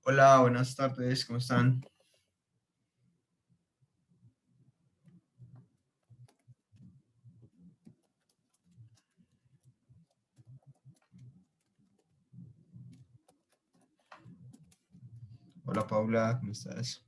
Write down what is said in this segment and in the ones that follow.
Hola, buenas tardes, ¿cómo están? Hola Paula, ¿cómo estás?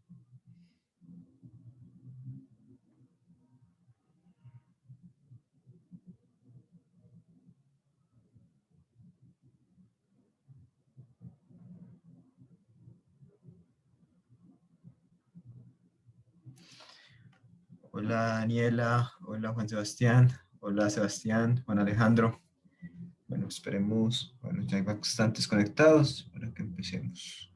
Hola Daniela, hola Juan Sebastián, hola Sebastián, Juan Alejandro. Bueno, esperemos, bueno, ya hay bastantes conectados para que empecemos.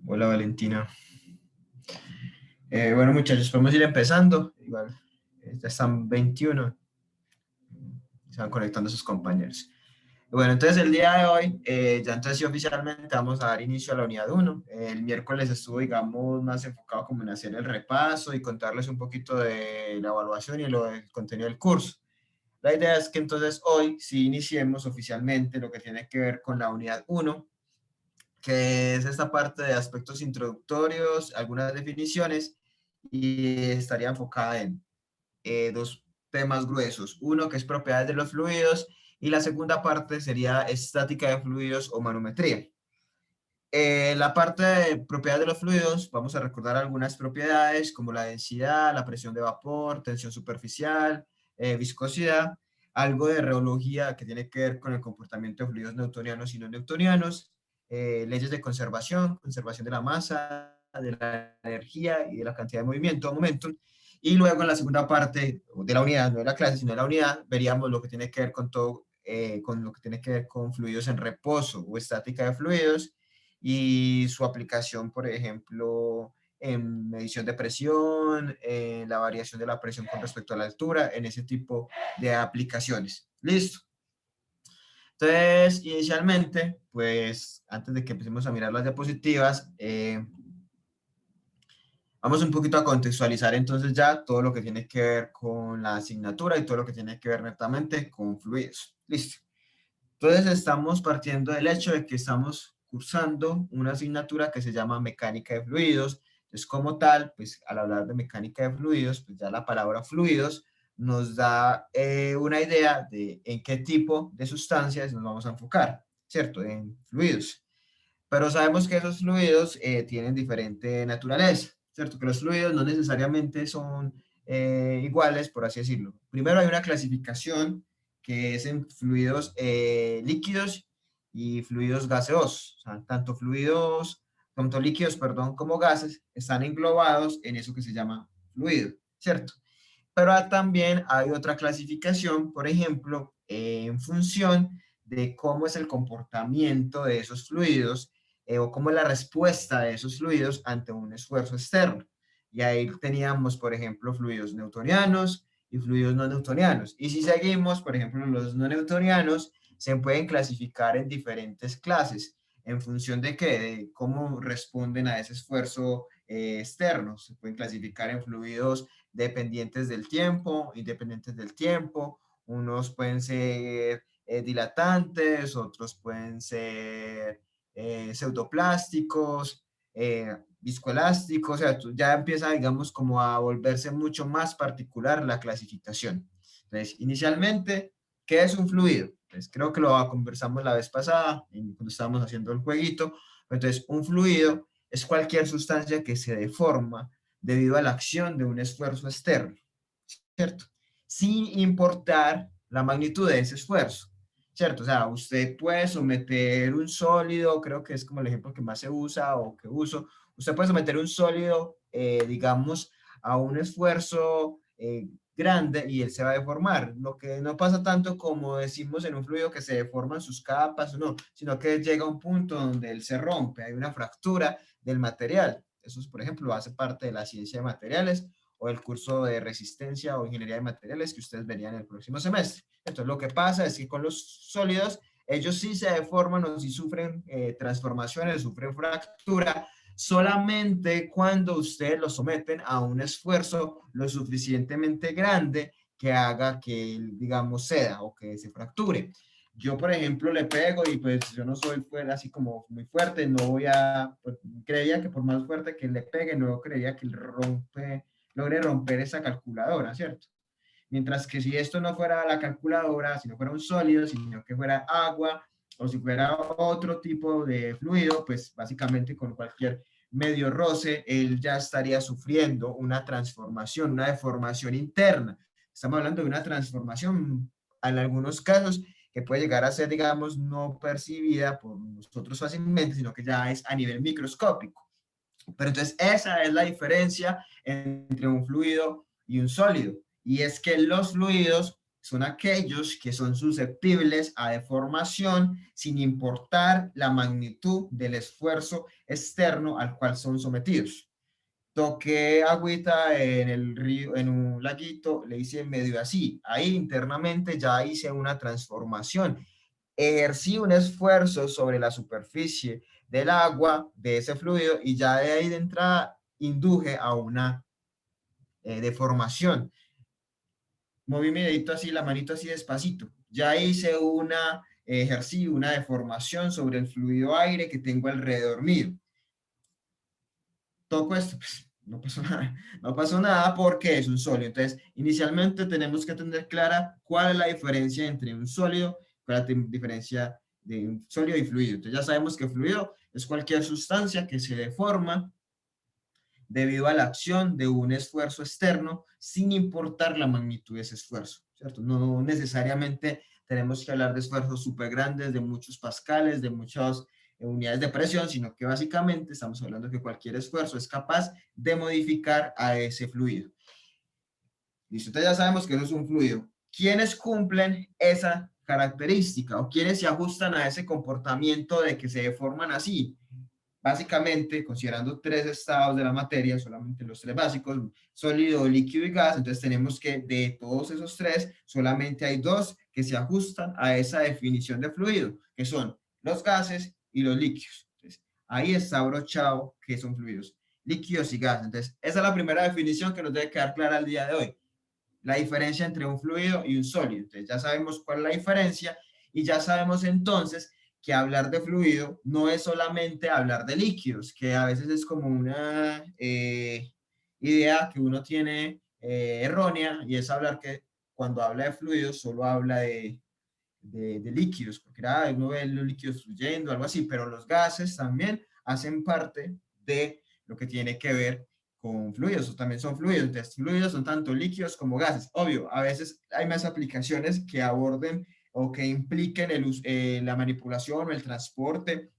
Hola Valentina. Bueno muchachos, podemos ir empezando. Igual, ya están 21, se van conectando sus compañeros. Bueno, entonces el día de hoy, ya entonces sí oficialmente vamos a dar inicio a la unidad 1. El miércoles estuvo, digamos, más enfocado como en hacer el repaso y contarles un poquito de la evaluación y lo del contenido del curso. La idea es que entonces hoy sí iniciemos oficialmente lo que tiene que ver con la unidad 1, que es esta parte de aspectos introductorios, algunas definiciones, y estaría enfocada en dos temas gruesos. Uno que es propiedades de los fluidos y la segunda parte sería estática de fluidos o manometría. La parte de propiedades de los fluidos, vamos a recordar algunas propiedades como la densidad, la presión de vapor, tensión superficial, viscosidad, algo de reología que tiene que ver con el comportamiento de fluidos newtonianos y no newtonianos, leyes de conservación, conservación de la masa, de la energía y de la cantidad de movimiento, momentum. Y luego en la segunda parte de la unidad, no de la clase, sino de la unidad, veríamos lo que tiene que ver con todo, con lo que tiene que ver con fluidos en reposo o estática de fluidos y su aplicación, por ejemplo, en medición de presión, en la variación de la presión con respecto a la altura, en ese tipo de aplicaciones. Listo. Entonces, inicialmente, pues antes de que empecemos a mirar las diapositivas, vamos un poquito a contextualizar entonces ya todo lo que tiene que ver con la asignatura y todo lo que tiene que ver netamente con fluidos. Listo. Entonces estamos partiendo del hecho de que estamos cursando una asignatura que se llama mecánica de fluidos. Entonces, como tal, pues al hablar de mecánica de fluidos, pues ya la palabra fluidos nos da una idea de en qué tipo de sustancias nos vamos a enfocar, ¿cierto? En fluidos. Pero sabemos que esos fluidos tienen diferente naturaleza, ¿cierto? Que los fluidos no necesariamente son iguales, por así decirlo. Primero hay una clasificación que es en fluidos líquidos y fluidos gaseosos. O sea, tanto líquidos, perdón, como gases están englobados en eso que se llama fluido, ¿cierto? Pero también hay otra clasificación, por ejemplo, en función de cómo es el comportamiento de esos fluidos o cómo es la respuesta de esos fluidos ante un esfuerzo externo. Y ahí teníamos, por ejemplo, fluidos newtonianos y fluidos no newtonianos. Y si seguimos, por ejemplo, los no newtonianos se pueden clasificar en diferentes clases en función de qué, de cómo responden a ese esfuerzo externo. Se pueden clasificar en fluidos dependientes del tiempo, independientes del tiempo. Unos pueden ser dilatantes, otros pueden ser pseudoplásticos, viscoelásticos, o sea, ya empieza, digamos, como a volverse mucho más particular la clasificación. Entonces, inicialmente, ¿qué es un fluido? Pues creo que lo conversamos la vez pasada, cuando estábamos haciendo el jueguito. Entonces, un fluido es cualquier sustancia que se deforma debido a la acción de un esfuerzo externo, ¿cierto? Sin importar la magnitud de ese esfuerzo, ¿cierto? O sea, usted puede someter un sólido, creo que es como el ejemplo que más se usa o que uso, usted puede someter un sólido, digamos, a un esfuerzo grande y él se va a deformar. Lo que no pasa tanto como decimos en un fluido que se deforman sus capas, no, sino que llega a un punto donde él se rompe, hay una fractura del material. Eso, es, por ejemplo, hace parte de la ciencia de materiales o el curso de resistencia o ingeniería de materiales que ustedes verían el próximo semestre. Entonces, lo que pasa es que con los sólidos, ellos sí se deforman o sí sufren transformaciones, sufren fractura, solamente cuando ustedes lo someten a un esfuerzo lo suficientemente grande que haga que, digamos, ceda o que se fracture. Yo, por ejemplo, le pego y pues yo no soy así como muy fuerte, no voy a, pues, creía que por más fuerte que le pegue, no creía que logre romper esa calculadora, ¿cierto? Mientras que si esto no fuera la calculadora, si no fuera un sólido, sino que fuera agua o si fuera otro tipo de fluido, pues básicamente con cualquier medio roce, él ya estaría sufriendo una transformación, una deformación interna. Estamos hablando de una transformación, en algunos casos, que puede llegar a ser, digamos, no percibida por nosotros fácilmente, sino que ya es a nivel microscópico. Pero entonces esa es la diferencia entre un fluido y un sólido. Y es que los fluidos son aquellos que son susceptibles a deformación sin importar la magnitud del esfuerzo externo al cual son sometidos. Toqué agüita en el río, en un laguito, le hice medio así. Ahí internamente ya hice una transformación, ejercí un esfuerzo sobre la superficie del agua, de ese fluido, y ya de ahí de entrada induje a una deformación. Moví mi dedito así, la manito así despacito. Ya hice ejercí una deformación sobre el fluido aire que tengo alrededor mío. Toco esto, pues no pasó nada. No pasó nada porque es un sólido. Entonces, inicialmente tenemos que tener clara cuál es la diferencia entre un sólido, cuál es la diferencia de un sólido y fluido. Entonces, ya sabemos que fluido es cualquier sustancia que se deforma debido a la acción de un esfuerzo externo, sin importar la magnitud de ese esfuerzo, ¿cierto? No necesariamente tenemos que hablar de esfuerzos súper grandes, de muchos pascales, de muchas unidades de presión, sino que básicamente estamos hablando de que cualquier esfuerzo es capaz de modificar a ese fluido. Listo, entonces ya sabemos que eso es un fluido. ¿Quiénes cumplen esa característica o quiénes se ajustan a ese comportamiento de que se deforman así? Básicamente, considerando tres estados de la materia, solamente los tres básicos, sólido, líquido y gas, entonces tenemos que de todos esos tres, solamente hay dos que se ajustan a esa definición de fluido, que son los gases y los líquidos. Entonces, ahí está brochado que son fluidos, líquidos y gases. Entonces, esa es la primera definición que nos debe quedar clara al día de hoy, la diferencia entre un fluido y un sólido. Entonces, ya sabemos cuál es la diferencia y ya sabemos entonces que hablar de fluido no es solamente hablar de líquidos, que a veces es como una idea que uno tiene errónea, y es hablar que cuando habla de fluidos solo habla de líquidos, porque uno ve los líquidos fluyendo, algo así, pero los gases también hacen parte de lo que tiene que ver con fluidos, o también son fluidos. Entonces, fluidos son tanto líquidos como gases. Obvio, a veces hay más aplicaciones que aborden o que impliquen la manipulación o el transporte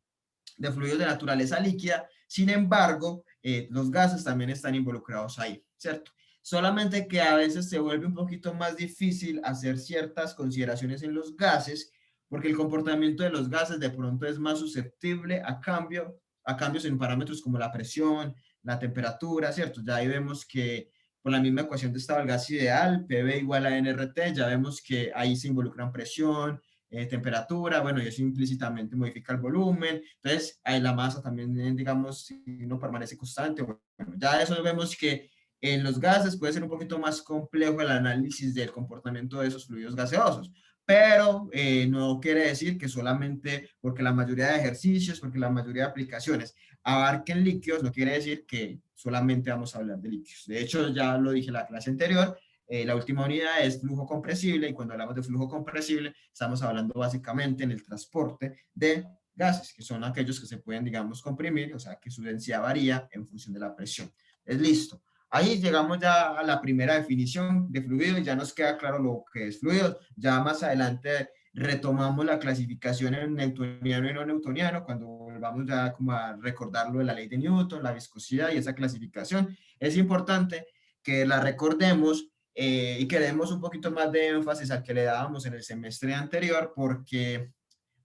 de fluidos de naturaleza líquida. Sin embargo, los gases también están involucrados ahí, ¿cierto? Solamente que a veces se vuelve un poquito más difícil hacer ciertas consideraciones en los gases, porque el comportamiento de los gases de pronto es más susceptible a cambios en parámetros como la presión, la temperatura, ¿cierto? Ya ahí vemos que por la misma ecuación de estado del gas ideal, PV igual a nRT, ya vemos que ahí se involucran presión, temperatura, bueno, y eso implícitamente modifica el volumen. Entonces, ahí la masa también, digamos, si no permanece constante, bueno, ya eso vemos que en los gases puede ser un poquito más complejo el análisis del comportamiento de esos fluidos gaseosos, pero no quiere decir que solamente porque la mayoría de ejercicios, porque la mayoría de aplicaciones abarquen líquidos, no quiere decir que solamente vamos a hablar de líquidos. De hecho, ya lo dije en la clase anterior, la última unidad es flujo compresible, y cuando hablamos de flujo compresible estamos hablando básicamente en el transporte de gases, que son aquellos que se pueden, digamos, comprimir, o sea, que su densidad varía en función de la presión. Es listo. Ahí llegamos ya a la primera definición de fluido y ya nos queda claro lo que es fluido. Ya más adelante retomamos la clasificación en newtoniano y no newtoniano, cuando volvamos ya como a recordarlo de la ley de Newton, la viscosidad y esa clasificación. Es importante que la recordemos y que demos un poquito más de énfasis al que le dábamos en el semestre anterior, porque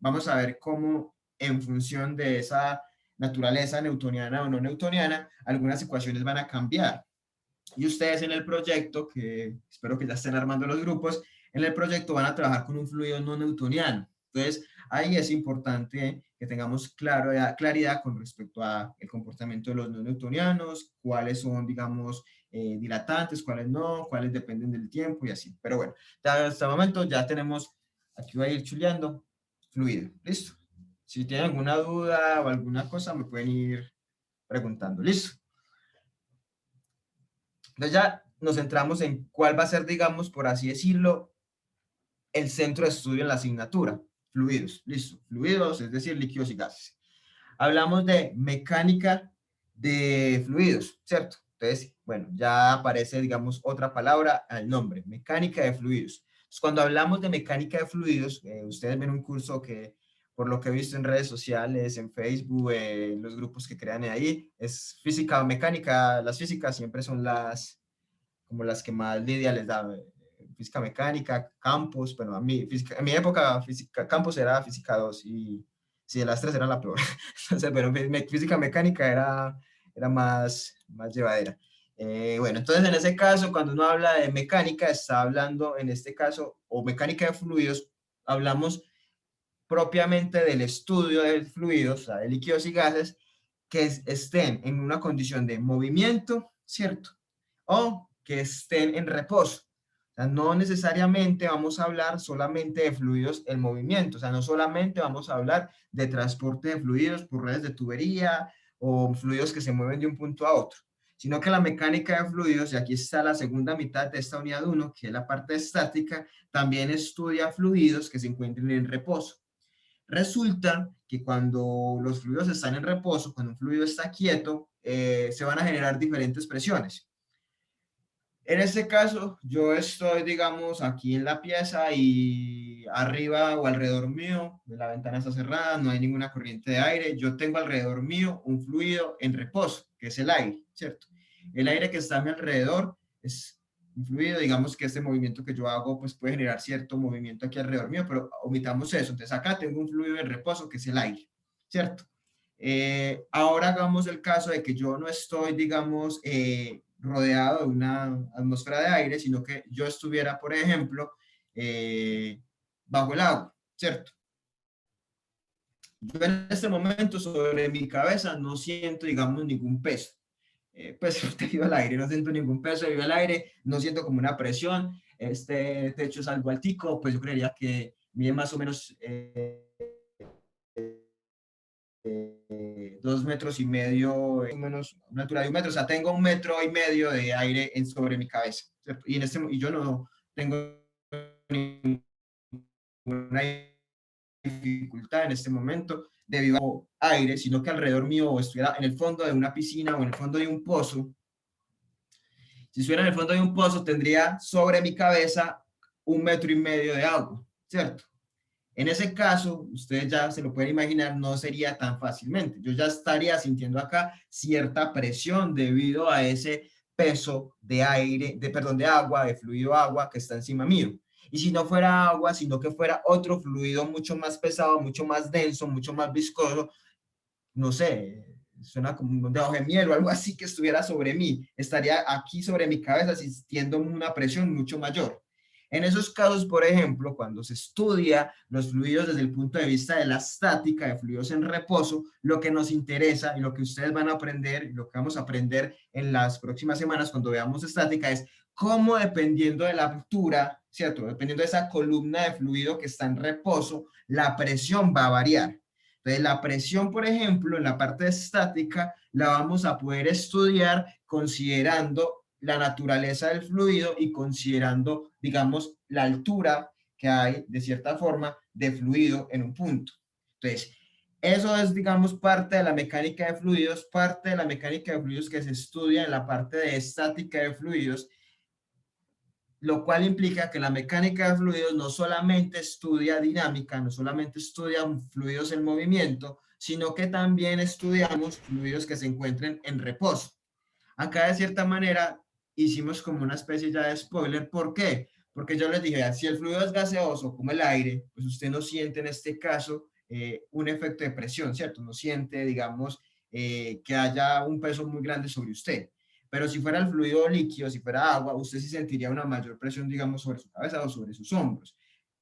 vamos a ver cómo en función de esa naturaleza newtoniana o no newtoniana, algunas ecuaciones van a cambiar. Y ustedes en el proyecto, que espero que ya estén armando los grupos, en el proyecto van a trabajar con un fluido no newtoniano. Entonces, ahí es importante que tengamos claridad con respecto a el comportamiento de los no newtonianos, cuáles son, digamos, dilatantes, cuáles no, cuáles dependen del tiempo y así. Pero bueno, hasta el momento ya tenemos, aquí voy a ir chuleando, fluido. ¿Listo? Si tienen alguna duda o alguna cosa, me pueden ir preguntando. ¿Listo? Entonces ya nos centramos en cuál va a ser, digamos, por así decirlo, el centro de estudio en la asignatura. Fluidos, listo. Fluidos, es decir, líquidos y gases. Hablamos de mecánica de fluidos, ¿cierto? Entonces, bueno, ya aparece, digamos, otra palabra al nombre, mecánica de fluidos. Entonces, cuando hablamos de mecánica de fluidos, ustedes ven un curso que, por lo que he visto en redes sociales, en Facebook, en los grupos que crean ahí, es física o mecánica. Las físicas siempre son como las que más lidia les da. Física mecánica, campos, bueno, a mí, en mi época, campos era física 2 y si de las tres era la peor. Entonces, pero física mecánica era más llevadera. Bueno, entonces en ese caso, cuando uno habla de mecánica, está hablando en este caso, o mecánica de fluidos, hablamos propiamente del estudio de fluidos, o sea, de líquidos y gases, que estén en una condición de movimiento, ¿cierto? O que estén en reposo. O sea, no necesariamente vamos a hablar solamente de fluidos en movimiento, o sea, no solamente vamos a hablar de transporte de fluidos por redes de tubería o fluidos que se mueven de un punto a otro, sino que la mecánica de fluidos, y aquí está la segunda mitad de esta unidad 1, que es la parte estática, también estudia fluidos que se encuentren en reposo. Resulta que cuando los fluidos están en reposo, cuando un fluido está quieto, se van a generar diferentes presiones. En este caso, yo estoy, digamos, aquí en la pieza y arriba o alrededor mío, la ventana está cerrada, no hay ninguna corriente de aire. Yo tengo alrededor mío un fluido en reposo, que es el aire, ¿cierto? El aire que está a mi alrededor es un fluido, digamos que este movimiento que yo hago, pues puede generar cierto movimiento aquí alrededor mío, pero omitamos eso. Entonces acá tengo un fluido en reposo, que es el aire, ¿cierto? Ahora hagamos el caso de que yo no estoy, digamos, rodeado de una atmósfera de aire, sino que yo estuviera, por ejemplo, bajo el agua, ¿cierto? Yo en este momento sobre mi cabeza no siento, digamos, ningún peso. Pues debido al aire, no siento ningún peso debido al aire, no siento como una presión. Este techo es algo altico, pues yo creería que mide más o menos 2,5 metros, menos una altura de 1 metro, o sea, tengo 1,5 metros de aire sobre mi cabeza, ¿cierto? Y yo no tengo ninguna dificultad en este momento debido al aire, sino que alrededor mío o estuviera en el fondo de una piscina o en el fondo de un pozo. Si estuviera en el fondo de un pozo, tendría sobre mi cabeza 1,5 metros de agua, ¿cierto? En ese caso, ustedes ya se lo pueden imaginar, no sería tan fácilmente. Yo ya estaría sintiendo acá cierta presión debido a ese peso de aire, perdón, de agua, de fluido agua que está encima mío. Y si no fuera agua, sino que fuera otro fluido mucho más pesado, mucho más denso, mucho más viscoso, no sé, suena como de hoja de miel o algo así que estuviera sobre mí, estaría aquí sobre mi cabeza sintiendo una presión mucho mayor. En esos casos, por ejemplo, cuando se estudia los fluidos desde el punto de vista de la estática, de fluidos en reposo, lo que nos interesa y lo que ustedes van a aprender, y lo que vamos a aprender en las próximas semanas cuando veamos estática es cómo dependiendo de la altura, ¿cierto? Dependiendo de esa columna de fluido que está en reposo, la presión va a variar. Entonces, la presión, por ejemplo, en la parte estática, la vamos a poder estudiar considerando la naturaleza del fluido y considerando, digamos, la altura que hay, de cierta forma, de fluido en un punto. Entonces, eso es, digamos, parte de la mecánica de fluidos, parte de la mecánica de fluidos que se estudia en la parte de estática de fluidos, lo cual implica que la mecánica de fluidos no solamente estudia dinámica, no solamente estudia fluidos en movimiento, sino que también estudiamos fluidos que se encuentren en reposo. Acá de cierta manera hicimos como una especie ya de spoiler. ¿Por qué? Porque yo les dije, si el fluido es gaseoso como el aire, pues usted no siente en este caso un efecto de presión, ¿cierto? No siente, digamos, que haya un peso muy grande sobre usted. Pero si fuera el fluido líquido, si fuera agua, usted sí sentiría una mayor presión, digamos, sobre su cabeza o sobre sus hombros.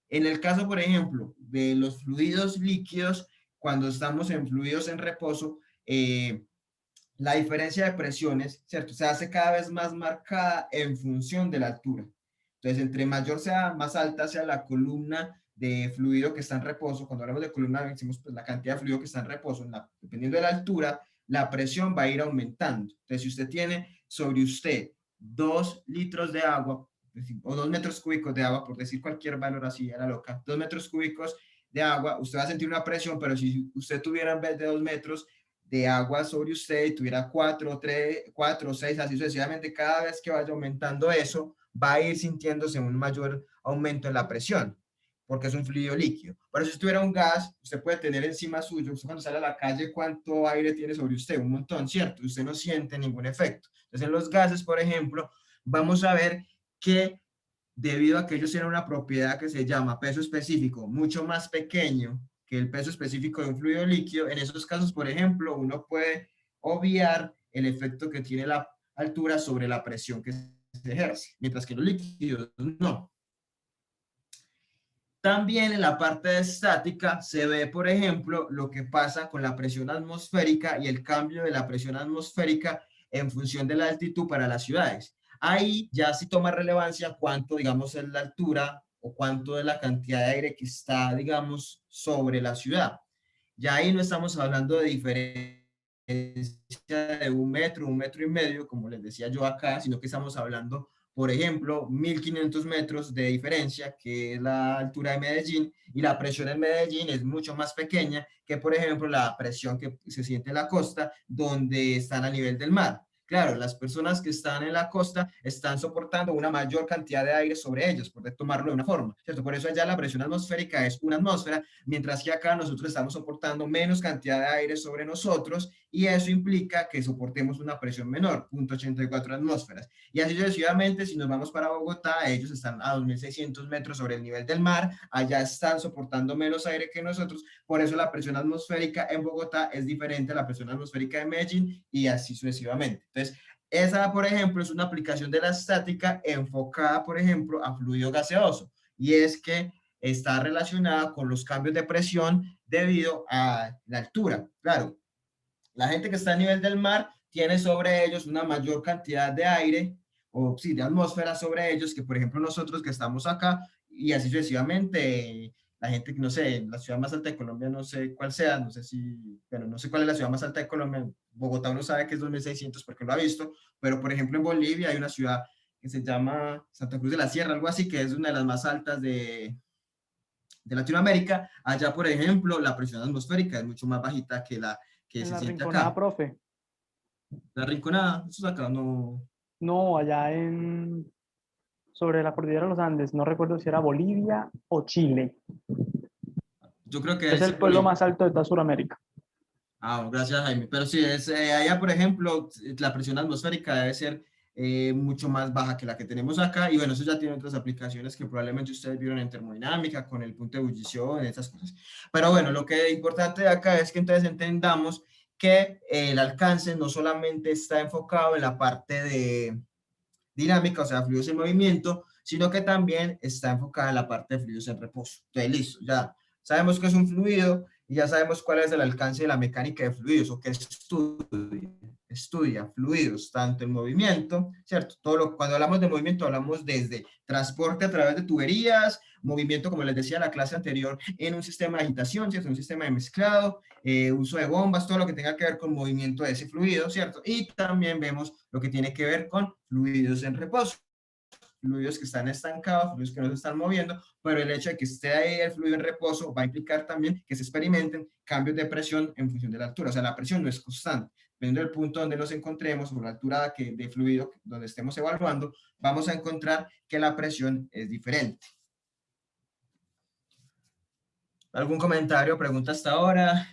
En el caso, por ejemplo, de los fluidos líquidos, cuando estamos en fluidos en reposo, la diferencia de presiones, ¿cierto? Se hace cada vez más marcada en función de la altura. Entonces, entre mayor sea, más alta sea la columna de fluido que está en reposo, cuando hablamos de columna, decimos pues, la cantidad de fluido que está en reposo, dependiendo de la altura, la presión va a ir aumentando. Entonces, si usted tiene sobre usted 2 litros de agua, o 2 metros cúbicos de agua, por decir cualquier valor así a la loca, 2 metros cúbicos de agua, usted va a sentir una presión, pero si usted tuviera en vez de 2 metros de agua sobre usted y tuviera 4, 3, 4, 6, así sucesivamente, cada vez que vaya aumentando eso, va a ir sintiéndose un mayor aumento en la presión, porque es un fluido líquido. Pero si tuviera un gas, usted puede tener encima suyo, usted cuando sale a la calle, ¿cuánto aire tiene sobre usted? Un montón, ¿cierto? Usted no siente ningún efecto. Entonces, en los gases, por ejemplo, vamos a ver que debido a que ellos tienen una propiedad que se llama peso específico mucho más pequeño que el peso específico de un fluido líquido, en esos casos, por ejemplo, uno puede obviar el efecto que tiene la altura sobre la presión que se ejerce, mientras que los líquidos no. También en la parte de estática se ve, por ejemplo, lo que pasa con la presión atmosférica y el cambio de la presión atmosférica en función de la altitud para las ciudades. Ahí ya sí toma relevancia cuánto, digamos, es la altura o cuánto es la cantidad de aire que está, digamos, sobre la ciudad. Ya ahí no estamos hablando de diferencia de un metro y medio, como les decía yo acá, sino que estamos hablando, por ejemplo, 1500 metros de diferencia, que es la altura de Medellín, y la presión en Medellín es mucho más pequeña que, por ejemplo, la presión que se siente en la costa, donde están a nivel del mar. Claro, las personas que están en la costa están soportando una mayor cantidad de aire sobre ellos, por tomarlo de una forma, ¿cierto? Por eso allá la presión atmosférica es una atmósfera, mientras que acá nosotros estamos soportando menos cantidad de aire sobre nosotros y eso implica que soportemos una presión menor, 0.84 atmósferas. Y así sucesivamente, si nos vamos para Bogotá, ellos están a 2.600 metros sobre el nivel del mar, allá están soportando menos aire que nosotros, por eso la presión atmosférica en Bogotá es diferente a la presión atmosférica de Medellín y así sucesivamente. Entonces, esa, por ejemplo, es una aplicación de la estática enfocada, por ejemplo, a fluido gaseoso. Y es que está relacionada con los cambios de presión debido a la altura. Claro, la gente que está a nivel del mar tiene sobre ellos una mayor cantidad de aire o sí, de atmósfera sobre ellos que, por ejemplo, nosotros que estamos acá y así sucesivamente. La gente que no sé, la ciudad más alta de Colombia, no sé cuál sea, no sé si, pero no sé cuál es la ciudad más alta de Colombia. Bogotá uno sabe que es 2.600 porque lo ha visto, pero por ejemplo en Bolivia hay una ciudad que se llama Santa Cruz de la Sierra, algo así, que es una de las más altas de Latinoamérica. Allá, por ejemplo, la presión atmosférica es mucho más bajita que la que En se la siente Rinconada, acá. profe. La Rinconada, eso es acá, no. No, allá en sobre la cordillera de los Andes, no recuerdo si era Bolivia o Chile. Yo creo que Es es el pueblo Bolivia. más alto de toda Sudamérica. Ah, bueno, gracias, Jaime. Pero sí, es, allá, por ejemplo, la presión atmosférica debe ser mucho más baja que la que tenemos acá. Y bueno, eso ya tiene otras aplicaciones que probablemente ustedes vieron en termodinámica, con el punto de ebullición, esas cosas. Pero bueno, lo que es importante de acá es que entonces entendamos que el alcance no solamente está enfocado en la parte de dinámica, o sea, fluidos en movimiento, sino que también está enfocada en la parte de fluidos en reposo. Entonces, listo, ya sabemos que es un fluido y ya sabemos cuál es el alcance de la mecánica de fluidos o qué estudia fluidos, tanto en movimiento, ¿cierto? Cuando hablamos de movimiento hablamos desde transporte a través de tuberías, movimiento, como les decía en la clase anterior, en un sistema de agitación, ¿cierto? Un sistema de mezclado, uso de bombas, todo lo que tenga que ver con movimiento de ese fluido, ¿cierto? Y también vemos lo que tiene que ver con fluidos en reposo, fluidos que están estancados, fluidos que no se están moviendo, pero el hecho de que esté ahí el fluido en reposo va a implicar también que se experimenten cambios de presión en función de la altura, o sea, la presión no es constante. Dependiendo del punto donde nos encontremos o la altura de fluido donde estemos evaluando, vamos a encontrar que la presión es diferente. ¿Algún comentario, pregunta hasta ahora?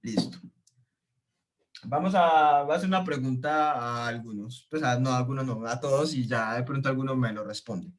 Listo. Voy a hacer una pregunta a algunos, pues no a algunos, no, a todos y ya de pronto algunos me lo responden.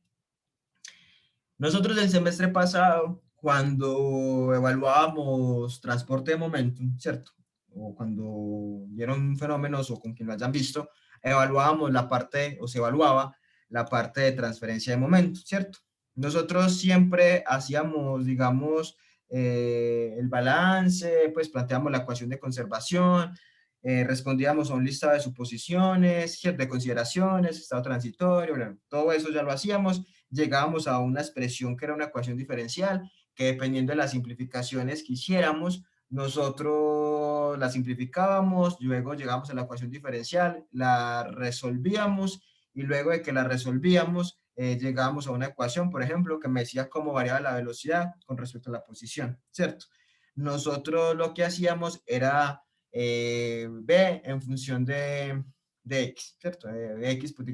Nosotros el semestre pasado, cuando evaluábamos transporte de momentum, ¿cierto? o cuando vieron fenómenos o con quien lo hayan visto, evaluábamos la parte, o se evaluaba la parte de transferencia de momento, ¿cierto? Nosotros siempre hacíamos, digamos, el balance, pues planteamos la ecuación de conservación, respondíamos a un listado de suposiciones, de consideraciones, estado transitorio, bueno, todo eso ya lo hacíamos, llegábamos a una expresión que era una ecuación diferencial, que dependiendo de las simplificaciones que hiciéramos, nosotros la simplificábamos, luego llegamos a la ecuación diferencial, la resolvíamos y luego de que la resolvíamos, llegábamos a una ecuación, por ejemplo, que me decía cómo variaba la velocidad con respecto a la posición, ¿cierto? Nosotros lo que hacíamos era B en función de X, ¿cierto? De X, pues,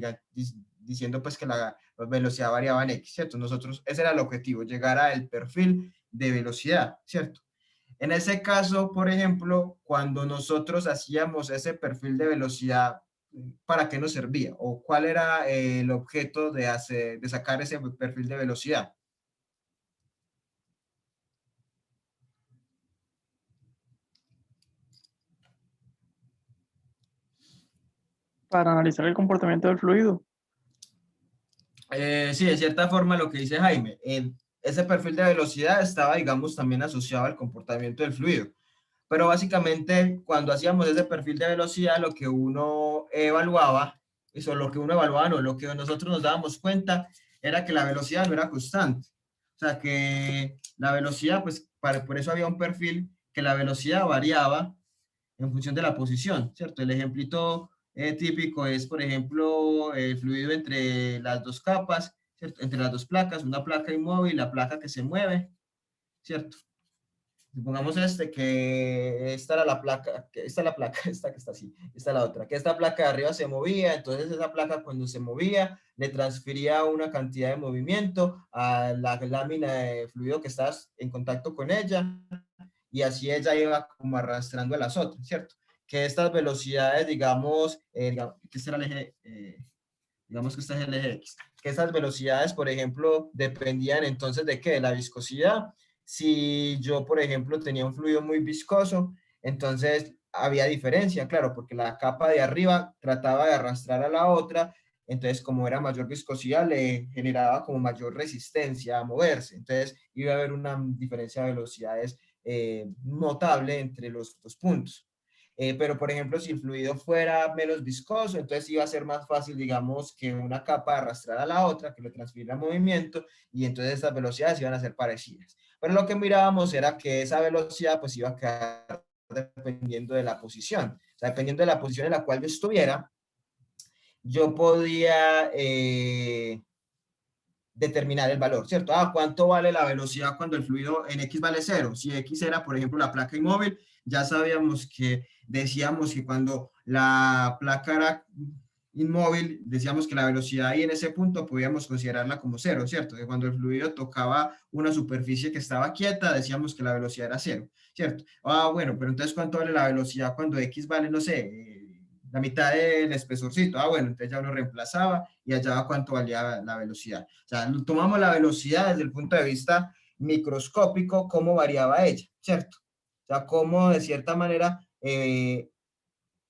diciendo pues que la velocidad variaba en X, ¿cierto? Nosotros, ese era el objetivo, llegar al perfil de velocidad, ¿cierto? En ese caso, por ejemplo, cuando nosotros hacíamos ese perfil de velocidad, ¿para qué nos servía? ¿O cuál era el objeto de sacar ese perfil de velocidad? Para analizar el comportamiento del fluido. Sí, de cierta forma lo que dice Jaime, ese perfil de velocidad estaba, digamos, también asociado al comportamiento del fluido. Pero básicamente cuando hacíamos ese perfil de velocidad, lo que uno evaluaba, eso, lo que uno evaluaba, no, lo que nosotros nos dábamos cuenta era que la velocidad no era constante. O sea, que la velocidad, pues por eso había un perfil que la velocidad variaba en función de la posición, ¿cierto? El ejemplito típico es, por ejemplo, el fluido entre las dos capas, ¿cierto? Entre las dos placas, una placa inmóvil y la placa que se mueve, ¿cierto? Supongamos que esta era la placa, que esta es la placa, esta que está así, esta es la otra, que esta placa de arriba se movía, entonces esa placa cuando se movía le transfería una cantidad de movimiento a la lámina de fluido que está en contacto con ella, y así ella iba como arrastrando a las otras, ¿cierto? Que estas velocidades, digamos que este era el eje, digamos que este es el eje X, que estas velocidades, por ejemplo, dependían entonces de qué, de la viscosidad. Si yo, por ejemplo, tenía un fluido muy viscoso, entonces había diferencia, claro, porque la capa de arriba trataba de arrastrar a la otra, entonces como era mayor viscosidad, le generaba como mayor resistencia a moverse, entonces iba a haber una diferencia de velocidades notable entre los dos puntos. Pero, por ejemplo, si el fluido fuera menos viscoso, entonces iba a ser más fácil, digamos, que una capa arrastrara a la otra, que le transfiriera movimiento, y entonces estas velocidades iban a ser parecidas. Pero lo que mirábamos era que esa velocidad pues iba a quedar dependiendo de la posición. O sea, dependiendo de la posición en la cual yo estuviera, yo podía determinar el valor, ¿cierto? ¿Cuánto vale la velocidad cuando el fluido en X vale 0? Si X era, por ejemplo, la placa inmóvil, ya sabíamos que decíamos que cuando la placa era inmóvil, decíamos que la velocidad ahí en ese punto podíamos considerarla como 0, ¿cierto? Que cuando el fluido tocaba una superficie que estaba quieta, decíamos que la velocidad era 0, ¿cierto? Bueno, pero entonces, ¿cuánto vale la velocidad cuando X vale, no sé, la mitad del espesorcito? Bueno, entonces ya uno reemplazaba y allá va cuánto valía la velocidad. O sea, tomamos la velocidad desde el punto de vista microscópico, cómo variaba ella, ¿cierto? O sea, cómo de cierta manera,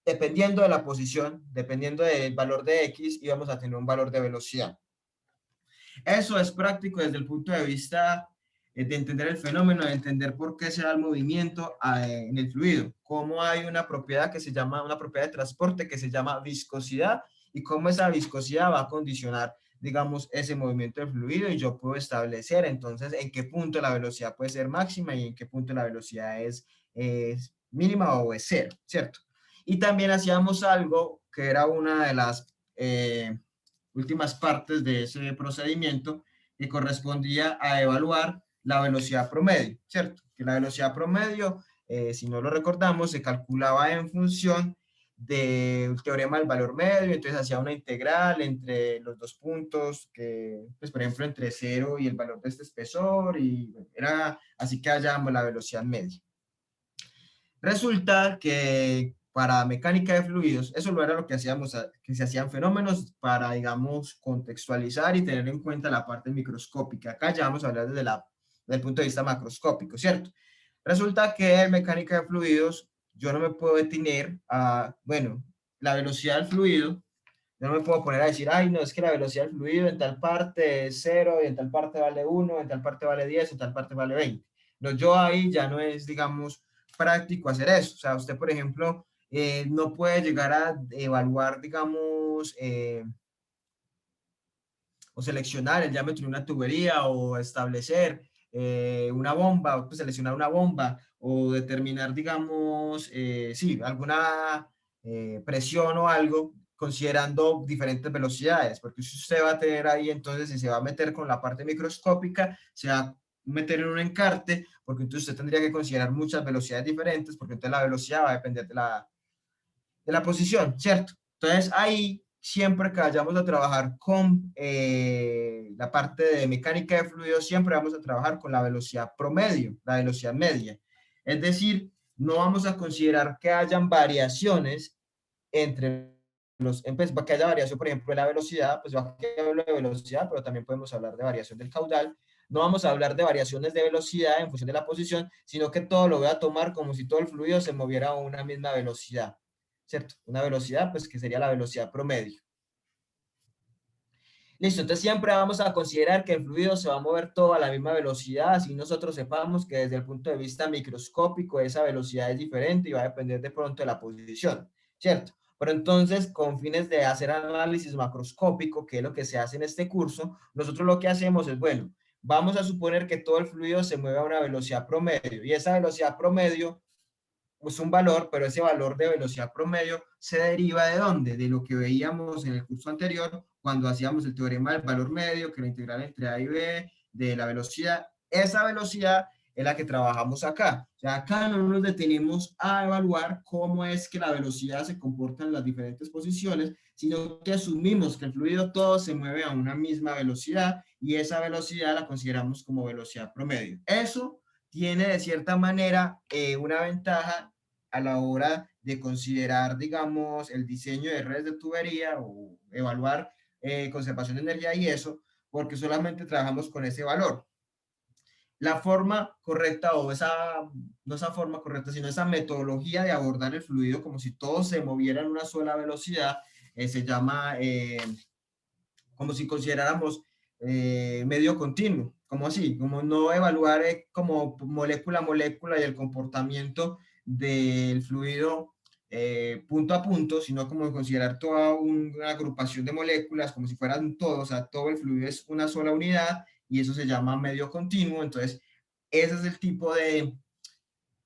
dependiendo de la posición, dependiendo del valor de X, íbamos a tener un valor de velocidad. Eso es práctico desde el punto de vista de entender el fenómeno, de entender por qué se da el movimiento en el fluido, cómo hay una propiedad que se llama, una propiedad de transporte que se llama viscosidad, y cómo esa viscosidad va a condicionar, digamos, ese movimiento del fluido, y yo puedo establecer entonces en qué punto la velocidad puede ser máxima y en qué punto la velocidad es mínima o es cero, ¿cierto? Y también hacíamos algo que era una de las últimas partes de ese procedimiento, que correspondía a evaluar la velocidad promedio, ¿cierto? Que la velocidad promedio, si no lo recordamos, se calculaba en función del teorema del valor medio, entonces hacía una integral entre los dos puntos, que, pues, por ejemplo, entre 0 y el valor de este espesor, y bueno, era así que hallábamos la velocidad media. Resulta que para mecánica de fluidos, eso no era lo que hacíamos, que se hacían fenómenos para, digamos, contextualizar y tener en cuenta la parte microscópica. Acá ya vamos a hablar desde el punto de vista macroscópico, ¿cierto? Resulta que en mecánica de fluidos, yo no me puedo detener a, bueno, la velocidad del fluido. Yo no me puedo poner a decir, ay, no, es que la velocidad del fluido en tal parte es 0, y en tal parte vale 1, en tal parte vale 10, en tal parte vale 20. No, yo ahí ya no es, digamos, práctico hacer eso. O sea, usted, por ejemplo, no puede llegar a evaluar, digamos, o seleccionar el diámetro de una tubería o establecer una bomba, o pues, seleccionar una bomba o determinar, digamos, sí, alguna presión o algo considerando diferentes velocidades, porque si usted va a tener ahí, entonces, si se va a meter con la parte microscópica, se va a meter en un encarte, porque entonces usted tendría que considerar muchas velocidades diferentes, porque entonces la velocidad va a depender de la posición, ¿cierto? Entonces ahí, siempre que vayamos a trabajar con la parte de mecánica de fluidos, siempre vamos a trabajar con la velocidad promedio, la velocidad media. Es decir, no vamos a considerar que hayan variaciones entre pues, que haya variación, por ejemplo, de la velocidad, pues va a hablar de velocidad, pero también podemos hablar de variación del caudal. No vamos a hablar de variaciones de velocidad en función de la posición, sino que todo lo voy a tomar como si todo el fluido se moviera a una misma velocidad, ¿cierto? Una velocidad, pues que sería la velocidad promedio. Listo, entonces siempre vamos a considerar que el fluido se va a mover todo a la misma velocidad, así nosotros sepamos que desde el punto de vista microscópico esa velocidad es diferente y va a depender de pronto de la posición, ¿cierto? Pero entonces, con fines de hacer análisis macroscópico, que es lo que se hace en este curso, nosotros lo que hacemos es, bueno, vamos a suponer que todo el fluido se mueve a una velocidad promedio y esa velocidad promedio es un valor, pero ese valor de velocidad promedio se deriva de dónde? De lo que veíamos en el curso anterior, cuando hacíamos el teorema del valor medio, que era la integral entre A y B, de la velocidad. Esa velocidad es la que trabajamos acá. O sea, acá no nos detenemos a evaluar cómo es que la velocidad se comporta en las diferentes posiciones, sino que asumimos que el fluido todo se mueve a una misma velocidad y esa velocidad la consideramos como velocidad promedio. Eso tiene de cierta manera una ventaja a la hora de considerar, digamos, el diseño de redes de tubería o evaluar conservación de energía y eso, porque solamente trabajamos con ese valor. La forma correcta o esa, no esa forma correcta, sino esa metodología de abordar el fluido como si todo se moviera en una sola velocidad, se llama como si consideráramos medio continuo, como así, como no evaluar como molécula a molécula y el comportamiento del fluido punto a punto, sino como considerar toda una agrupación de moléculas como si fueran todos, o sea, todo el fluido es una sola unidad y eso se llama medio continuo. Entonces, ese es el tipo de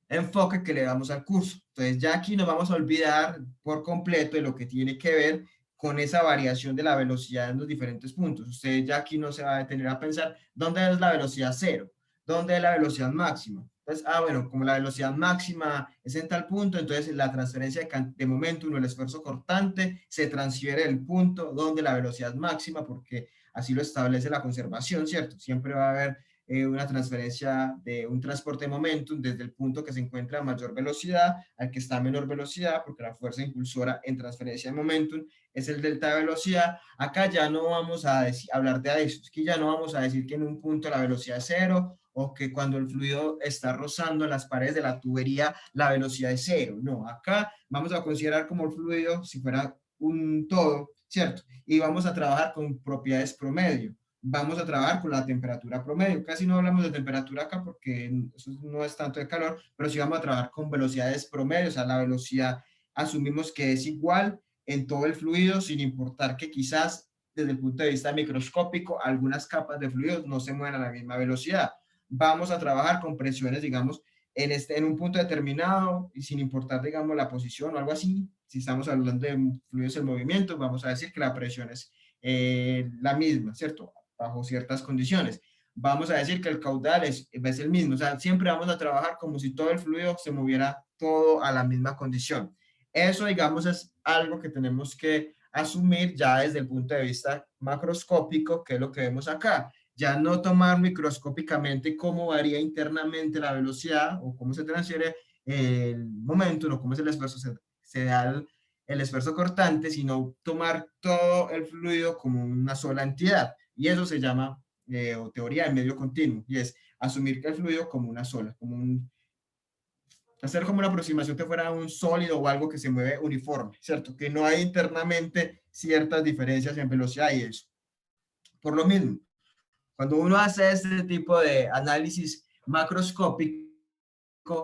enfoque que le damos al curso. Entonces, ya aquí nos vamos a olvidar por completo de lo que tiene que ver con esa variación de la velocidad en los diferentes puntos. Usted ya aquí no se va a detener a pensar dónde es la velocidad cero, dónde es la velocidad máxima. Entonces, bueno, como la velocidad máxima es en tal punto, entonces la transferencia de momentum o el esfuerzo cortante se transfiere del punto donde la velocidad máxima, porque así lo establece la conservación, ¿cierto? Siempre va a haber una transferencia de un transporte de momentum desde el punto que se encuentra a mayor velocidad al que está a menor velocidad, porque la fuerza impulsora en transferencia de momentum es el delta de velocidad. Acá ya no vamos a hablar de eso, es que ya no vamos a decir que en un punto la velocidad es cero o que cuando el fluido está rozando las paredes de la tubería la velocidad es cero. No, acá vamos a considerar como el fluido si fuera un todo, ¿cierto? Y vamos a trabajar con propiedades promedio, vamos a trabajar con la temperatura promedio. Casi no hablamos de temperatura acá porque eso no es tanto de calor, pero sí vamos a trabajar con velocidades promedio, o sea, la velocidad asumimos que es igual en todo el fluido, sin importar que quizás desde el punto de vista microscópico algunas capas de fluidos no se mueven a la misma velocidad. Vamos a trabajar con presiones, digamos, en un punto determinado y sin importar, digamos, la posición o algo así. Si estamos hablando de fluidos en movimiento, vamos a decir que la presión es la misma, ¿cierto? Bajo ciertas condiciones. Vamos a decir que el caudal es el mismo, o sea, siempre vamos a trabajar como si todo el fluido se moviera todo a la misma condición. Eso, digamos, es algo que tenemos que asumir ya desde el punto de vista macroscópico, que es lo que vemos acá. Ya no tomar microscópicamente cómo varía internamente la velocidad o cómo se transfiere el momento o cómo es el esfuerzo, se da el esfuerzo cortante, sino tomar todo el fluido como una sola entidad. Y eso se llama o teoría de medio continuo, y es asumir que el fluido como una sola, como un hacer como una aproximación que fuera un sólido o algo que se mueve uniforme, ¿cierto? Que no hay internamente ciertas diferencias en velocidad y eso. Por lo mismo, cuando uno hace este tipo de análisis macroscópico,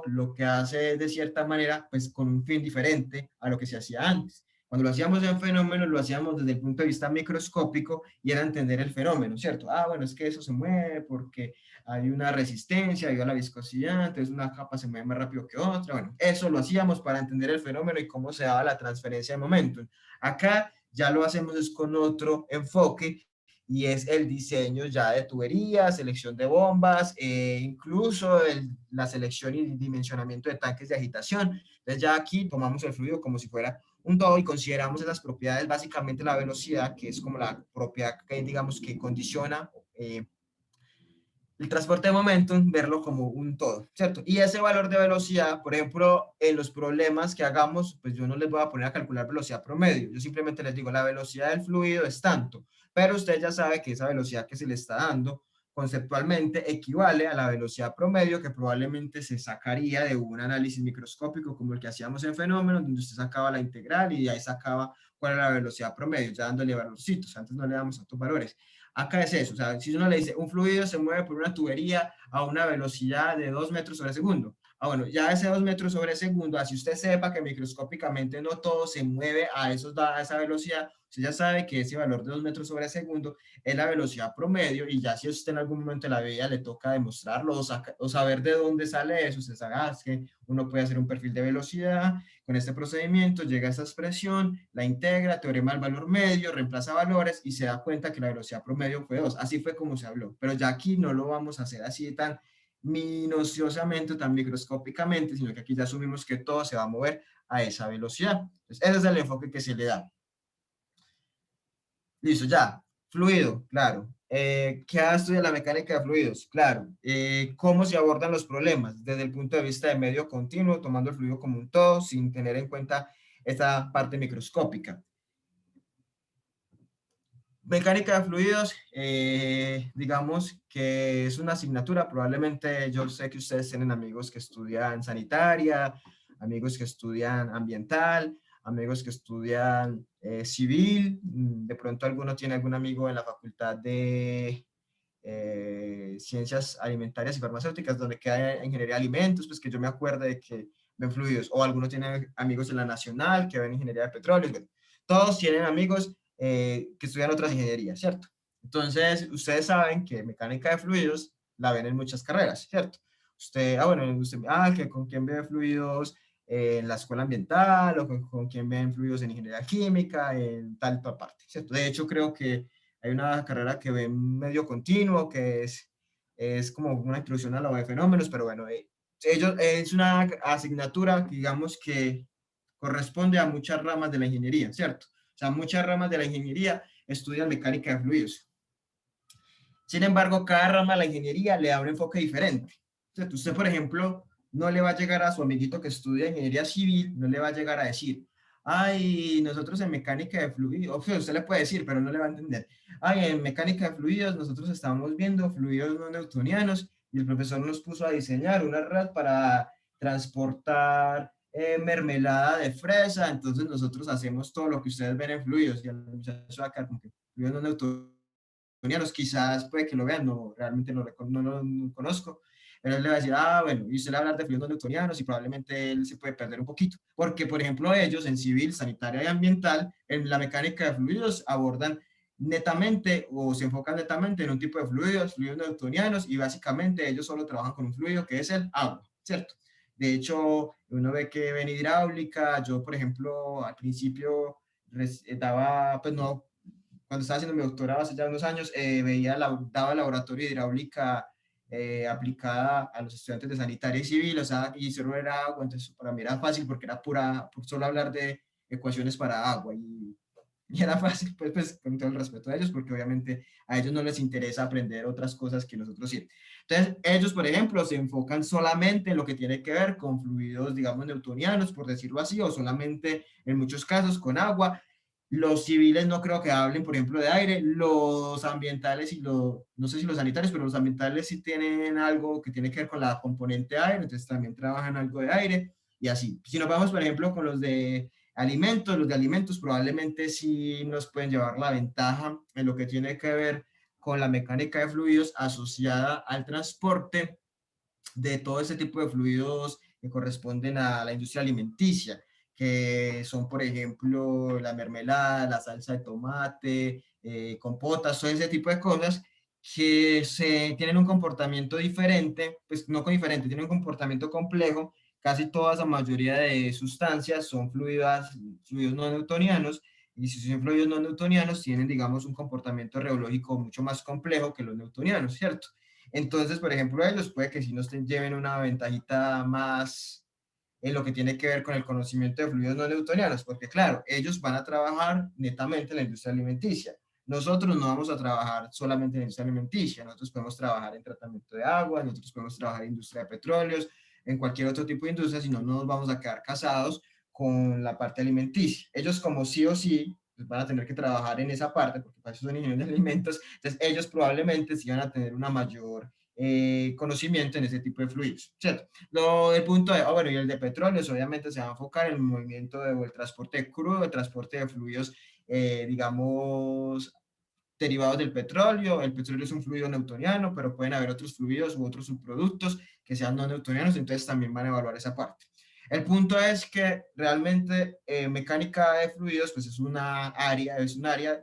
lo que hace es de cierta manera, pues con un fin diferente a lo que se hacía antes. Cuando lo hacíamos en fenómenos, lo hacíamos desde el punto de vista microscópico y era entender el fenómeno, ¿cierto? Ah, bueno, es que eso se mueve porque hay una resistencia debido a la viscosidad, entonces una capa se mueve más rápido que otra. Bueno, eso lo hacíamos para entender el fenómeno y cómo se daba la transferencia de momentum. Acá ya lo hacemos es con otro enfoque y es el diseño ya de tuberías, selección de bombas, incluso la selección y dimensionamiento de tanques de agitación. Entonces ya aquí tomamos el fluido como si fuera un todo y consideramos esas propiedades, básicamente la velocidad, que es como la propiedad que digamos que condiciona el transporte de momentum, verlo como un todo, ¿cierto? Y ese valor de velocidad, por ejemplo, en los problemas que hagamos, pues yo no les voy a poner a calcular velocidad promedio, yo simplemente les digo, la velocidad del fluido es tanto, pero usted ya sabe que esa velocidad que se le está dando conceptualmente equivale a la velocidad promedio que probablemente se sacaría de un análisis microscópico como el que hacíamos en fenómenos, donde usted sacaba la integral y de ahí sacaba cuál era la velocidad promedio, ya dándole valorcitos, antes no le damos tantos valores. Acá es eso, o sea, si uno le dice, un fluido se mueve por una tubería a una velocidad de 2 metros sobre segundo. Ah, bueno, ya ese 2 metros sobre segundo, así usted sepa que microscópicamente no todo se mueve a esa velocidad, usted ya sabe que ese valor de 2 metros sobre segundo es la velocidad promedio y ya si usted en algún momento de la vida le toca demostrarlo o saber de dónde sale eso, usted sabe que uno puede hacer un perfil de velocidad, con este procedimiento llega a esa expresión, la integra, teorema del valor medio, reemplaza valores y se da cuenta que la velocidad promedio fue 2. Así fue como se habló, pero ya aquí no lo vamos a hacer así tan minuciosamente, tan microscópicamente, sino que aquí ya asumimos que todo se va a mover a esa velocidad. Entonces, ese es el enfoque que se le da. Listo, ya. Fluido, claro. ¿Qué estudia la mecánica de fluidos? Claro. ¿Cómo se abordan los problemas? Desde el punto de vista de medio continuo, tomando el fluido como un todo, sin tener en cuenta esta parte microscópica. Mecánica de fluidos, digamos que es una asignatura, probablemente yo sé que ustedes tienen amigos que estudian sanitaria, amigos que estudian ambiental, amigos que estudian civil, de pronto alguno tiene algún amigo en la facultad de ciencias alimentarias y farmacéuticas, donde queda ingeniería de alimentos, pues que yo me acuerdo de que ven fluidos, o alguno tiene amigos en la nacional que ven ingeniería de petróleo, bueno, todos tienen amigos que estudian otras ingenierías, ¿cierto? Entonces, ustedes saben que mecánica de fluidos la ven en muchas carreras, ¿cierto? Usted, bueno, usted, que con quién ve fluidos en la escuela ambiental o con quién ven fluidos en ingeniería química, en tal parte, ¿cierto? De hecho, creo que hay una carrera que ve medio continuo, que es como una introducción a la de fenómenos, pero bueno, ellos, es una asignatura, digamos, que corresponde a muchas ramas de la ingeniería, ¿cierto? O sea, muchas ramas de la ingeniería estudian mecánica de fluidos. Sin embargo, cada rama de la ingeniería le da un enfoque diferente. Entonces, usted, por ejemplo, no le va a llegar a su amiguito que estudia ingeniería civil, no le va a llegar a decir, ay, nosotros en mecánica de fluidos, o sea, usted le puede decir, pero no le va a entender. Ay, en mecánica de fluidos nosotros estábamos viendo fluidos no newtonianos y el profesor nos puso a diseñar una red para transportar mermelada de fresa, entonces nosotros hacemos todo lo que ustedes ven en fluidos y el muchacho acá como que fluidos no newtonianos quizás puede que lo vean, no, realmente no lo conozco, pero él le va a decir, ah, bueno, y usted le va a hablar de fluidos newtonianos y probablemente él se puede perder un poquito, porque por ejemplo ellos en civil, sanitaria y ambiental, en la mecánica de fluidos abordan netamente o se enfocan netamente en un tipo de fluidos, fluidos newtonianos, y básicamente ellos solo trabajan con un fluido que es el agua, ¿cierto? De hecho, uno ve que ven hidráulica, yo por ejemplo al principio daba, pues no, cuando estaba haciendo mi doctorado hace ya unos años, daba laboratorio de hidráulica aplicada a los estudiantes de sanitaria y civil, o sea, y solo era agua, entonces para mí era fácil porque era pura, solo hablar de ecuaciones para agua y era fácil, pues con todo el respeto a ellos, porque obviamente a ellos no les interesa aprender otras cosas que nosotros sí. Entonces, ellos, por ejemplo, se enfocan solamente en lo que tiene que ver con fluidos, digamos, newtonianos, por decirlo así, o solamente en muchos casos con agua, Los civiles no creo que hablen, por ejemplo, de aire. Los ambientales y los, no sé si los sanitarios, pero los ambientales sí tienen algo que tiene que ver con la componente aire, entonces también trabajan algo de aire y así. Si nos vamos, por ejemplo, con los de alimentos probablemente sí nos pueden llevar la ventaja en lo que tiene que ver con la mecánica de fluidos asociada al transporte de todo ese tipo de fluidos que corresponden a la industria alimenticia, que son, por ejemplo, la mermelada, la salsa de tomate, compotas, todo ese tipo de cosas que tienen un comportamiento diferente, pues no diferente, tienen un comportamiento complejo. Casi toda la mayoría de sustancias son fluidos no newtonianos, y si son fluidos no newtonianos, tienen, digamos, un comportamiento reológico mucho más complejo que los newtonianos, ¿cierto? Entonces, por ejemplo, ellos puede que sí nos lleven una ventajita más en lo que tiene que ver con el conocimiento de fluidos no newtonianos, porque claro, ellos van a trabajar netamente en la industria alimenticia. Nosotros no vamos a trabajar solamente en la industria alimenticia, nosotros podemos trabajar en tratamiento de agua, nosotros podemos trabajar en industria de petróleos, en cualquier otro tipo de industria, si no, no nos vamos a quedar casados con la parte alimenticia. Ellos como sí o sí pues van a tener que trabajar en esa parte, porque para eso son ingenieros de alimentos, entonces ellos probablemente sí van a tener una mayor conocimiento en ese tipo de fluidos, ¿cierto? El punto de, bueno, y el de petróleos obviamente se va a enfocar en el movimiento o el transporte crudo, el transporte de fluidos, digamos, derivados del petróleo. El petróleo es un fluido newtoniano, pero pueden haber otros fluidos u otros subproductos que sean no newtonianos, entonces también van a evaluar esa parte. El punto es que realmente mecánica de fluidos pues es un área,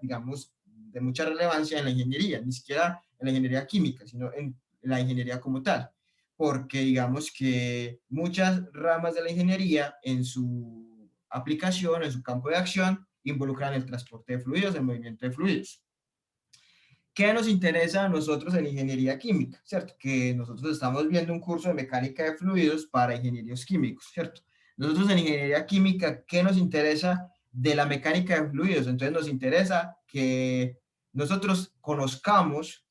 digamos, de mucha relevancia en la ingeniería, ni siquiera en la ingeniería química, sino en la ingeniería como tal, porque digamos que muchas ramas de la ingeniería en su aplicación, en su campo de acción, involucran el transporte de fluidos, el movimiento de fluidos. ¿Qué nos interesa a nosotros en ingeniería química? ¿Cierto? Que nosotros estamos viendo un curso de mecánica de fluidos para ingenieros químicos, ¿cierto? Nosotros en ingeniería química, ¿qué nos interesa de la mecánica de fluidos? Entonces nos interesa que nosotros conozcamos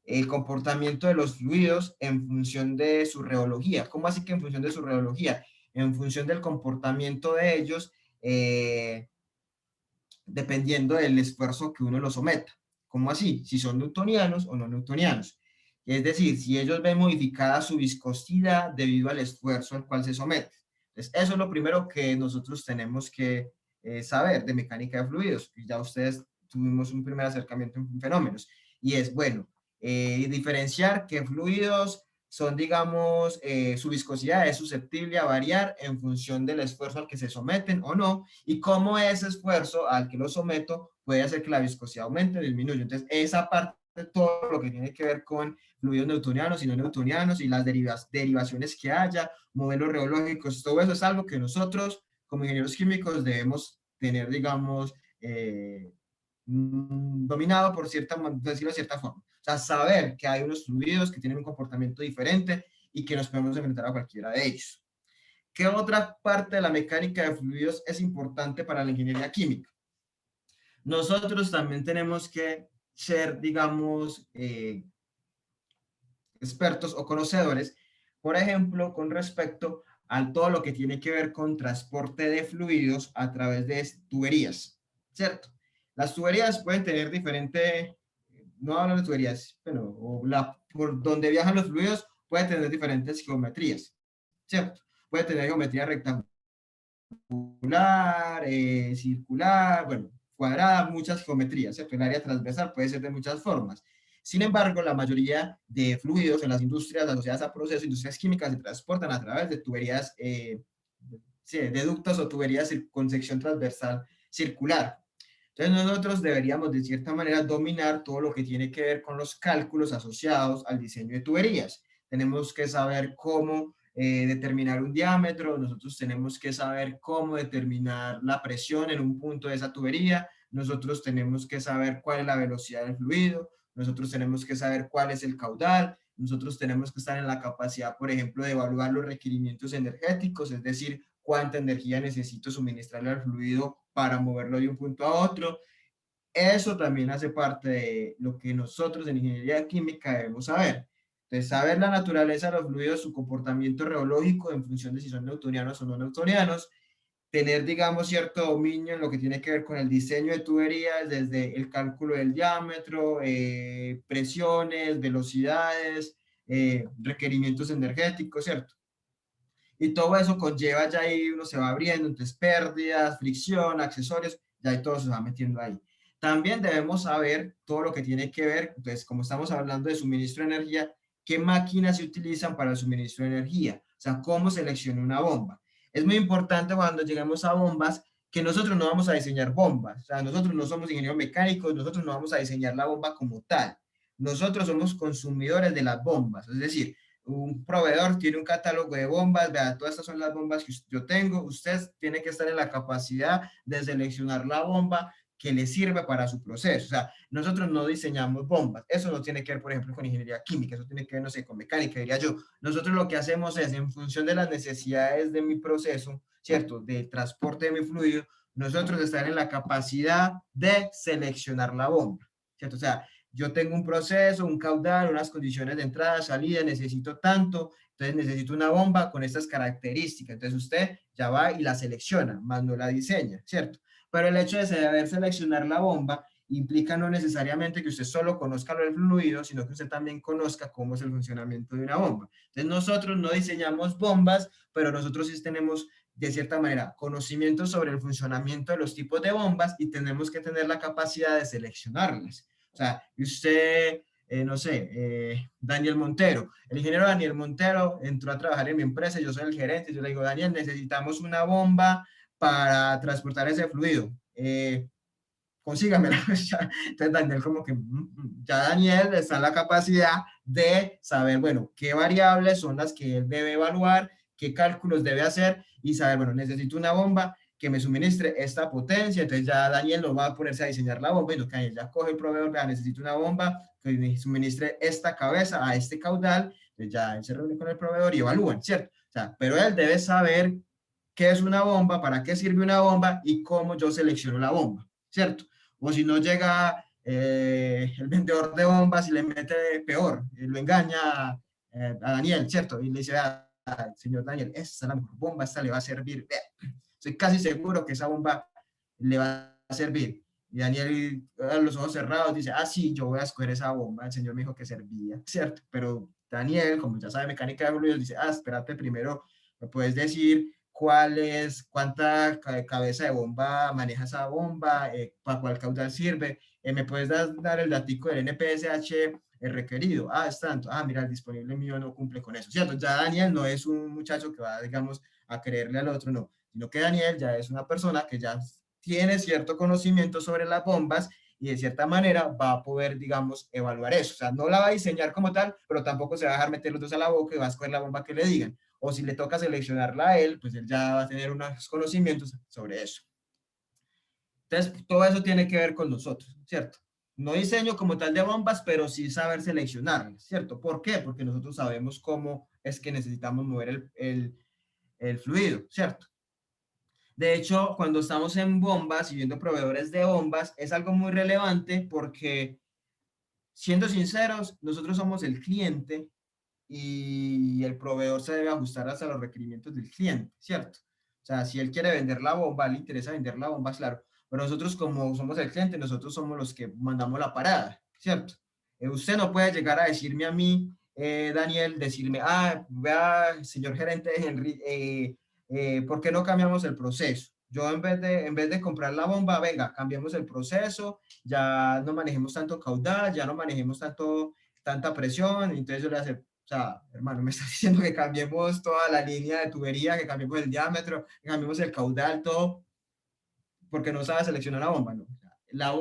el comportamiento de los fluidos en función de su reología. ¿Cómo así que en función de su reología? En función del comportamiento de ellos, dependiendo del esfuerzo que uno los someta. ¿Cómo así? Si son newtonianos o no newtonianos. Es decir, si ellos ven modificada su viscosidad debido al esfuerzo al cual se somete. Entonces, eso es lo primero que nosotros tenemos que saber de mecánica de fluidos. Y ya ustedes tuvimos un primer acercamiento en fenómenos. Y es, bueno, diferenciar qué fluidos son, digamos, su viscosidad es susceptible a variar en función del esfuerzo al que se someten o no, y cómo ese esfuerzo al que lo someto puede hacer que la viscosidad aumente o disminuya. Entonces, esa parte de todo lo que tiene que ver con fluidos newtonianos y no newtonianos y las derivaciones que haya, modelos reológicos, todo eso es algo que nosotros como ingenieros químicos debemos tener, digamos, dominado por decirlo de cierta forma. O sea, saber que hay unos fluidos que tienen un comportamiento diferente y que nos podemos enfrentar a cualquiera de ellos. ¿Qué otra parte de la mecánica de fluidos es importante para la ingeniería química? Nosotros también tenemos que ser, digamos, expertos o conocedores, por ejemplo, con respecto a todo lo que tiene que ver con transporte de fluidos a través de tuberías, ¿cierto? Las tuberías pueden tener diferente, no hablo de tuberías, pero por donde viajan los fluidos puede tener diferentes geometrías, ¿cierto? Puede tener geometría rectangular, circular, bueno, cuadrada, muchas geometrías, ¿cierto? El área transversal puede ser de muchas formas. Sin embargo, la mayoría de fluidos en las industrias asociadas a procesos, industrias químicas, se transportan a través de tuberías, sí, de ductos o tuberías con sección transversal circular. Entonces nosotros deberíamos de cierta manera dominar todo lo que tiene que ver con los cálculos asociados al diseño de tuberías. Tenemos que saber cómo determinar un diámetro, nosotros tenemos que saber cómo determinar la presión en un punto de esa tubería, nosotros tenemos que saber cuál es la velocidad del fluido, nosotros tenemos que saber cuál es el caudal, nosotros tenemos que estar en la capacidad, por ejemplo, de evaluar los requerimientos energéticos, es decir, cuánta energía necesito suministrarle al fluido para moverlo de un punto a otro. Eso también hace parte de lo que nosotros en ingeniería química debemos saber. Entonces, saber la naturaleza de los fluidos, su comportamiento reológico en función de si son newtonianos o no newtonianos, tener, digamos, cierto dominio en lo que tiene que ver con el diseño de tuberías, desde el cálculo del diámetro, presiones, velocidades, requerimientos energéticos, ¿cierto? Y todo eso conlleva ya ahí, uno se va abriendo, entonces pérdidas, fricción, accesorios, ya ahí todo se va metiendo ahí. También debemos saber todo lo que tiene que ver, entonces, como estamos hablando de suministro de energía, qué máquinas se utilizan para el suministro de energía, o sea, cómo selecciona una bomba. Es muy importante cuando lleguemos a bombas que nosotros no vamos a diseñar bombas, o sea, nosotros no somos ingenieros mecánicos, nosotros no vamos a diseñar la bomba como tal. Nosotros somos consumidores de las bombas, es decir, un proveedor tiene un catálogo de bombas, vea, todas estas son las bombas que yo tengo, usted tiene que estar en la capacidad de seleccionar la bomba que le sirve para su proceso. O sea, nosotros no diseñamos bombas, eso no tiene que ver, por ejemplo, con ingeniería química, eso tiene que ver, no sé, con mecánica, diría yo. Nosotros lo que hacemos es, en función de las necesidades de mi proceso, ¿cierto? De transporte de mi fluido, nosotros estar en la capacidad de seleccionar la bomba, ¿cierto? O sea, yo tengo un proceso, un caudal, unas condiciones de entrada, salida, necesito tanto, entonces necesito una bomba con estas características. Entonces usted ya va y la selecciona, más no la diseña, ¿cierto? Pero el hecho de saber seleccionar la bomba implica no necesariamente que usted solo conozca lo del fluido, sino que usted también conozca cómo es el funcionamiento de una bomba. Entonces nosotros no diseñamos bombas, pero nosotros sí tenemos de cierta manera conocimiento sobre el funcionamiento de los tipos de bombas y tenemos que tener la capacidad de seleccionarlas. O sea, usted, no sé, Daniel Montero, el ingeniero Daniel Montero entró a trabajar en mi empresa, yo soy el gerente, yo le digo, Daniel, necesitamos una bomba para transportar ese fluido. Consígamela. Entonces Daniel como que ya Daniel está en la capacidad de saber, bueno, qué variables son las que él debe evaluar, qué cálculos debe hacer y saber, bueno, necesito una bomba que me suministre esta potencia, entonces ya Daniel no va a ponerse a diseñar la bomba, y no, que ya coge el proveedor, vea, necesito una bomba que me suministre esta cabeza a este caudal, entonces ya él se reúne con el proveedor y evalúan, ¿cierto? O sea, pero él debe saber qué es una bomba, para qué sirve una bomba y cómo yo selecciono la bomba, ¿cierto? O si no llega el vendedor de bombas y le mete peor, lo engaña a Daniel, ¿cierto? Y le dice, ah, señor Daniel, esta es la mejor bomba, esta le va a servir. Estoy casi seguro que esa bomba le va a servir. Y Daniel, a los ojos cerrados, dice, ah, sí, yo voy a escoger esa bomba, el señor me dijo que servía, ¿cierto? Pero Daniel, como ya sabe mecánica de fluidos, dice, ah, espérate primero, me puedes decir cuál es, cuánta cabeza de bomba maneja esa bomba, para cuál caudal sirve, me puedes dar el datico del NPSH requerido, ah, es tanto, ah, mira, el disponible mío no cumple con eso, ¿cierto? Ya Daniel no es un muchacho que va, digamos, a creerle al otro, no, sino que Daniel ya es una persona que ya tiene cierto conocimiento sobre las bombas y de cierta manera va a poder, digamos, evaluar eso. O sea, no la va a diseñar como tal, pero tampoco se va a dejar meter los dos a la boca y va a escoger la bomba que le digan. O si le toca seleccionarla a él, pues él ya va a tener unos conocimientos sobre eso. Entonces, todo eso tiene que ver con nosotros, ¿cierto? No diseño como tal de bombas, pero sí saber seleccionarlas, ¿cierto? ¿Por qué? Porque nosotros sabemos cómo es que necesitamos mover el fluido, ¿cierto? De hecho, cuando estamos en bombas y viendo proveedores de bombas, es algo muy relevante porque, siendo sinceros, nosotros somos el cliente y el proveedor se debe ajustar hasta los requerimientos del cliente, ¿cierto? O sea, si él quiere vender la bomba, le interesa vender la bomba, claro, pero nosotros como somos el cliente, nosotros somos los que mandamos la parada, ¿cierto? Usted no puede llegar a decirme a mí, Daniel, decirme, ah, vea, señor gerente Henry, ¿por qué no cambiamos el proceso? Yo en vez de comprar la bomba, venga, cambiamos el proceso, ya no manejemos tanto caudal, ya no manejemos tanta presión, entonces yo le hace, o sea, hermano, me estás diciendo que cambiemos toda la línea de tubería, que cambiemos el diámetro, que cambiemos el caudal, todo, porque no sabe seleccionar la bomba, ¿no?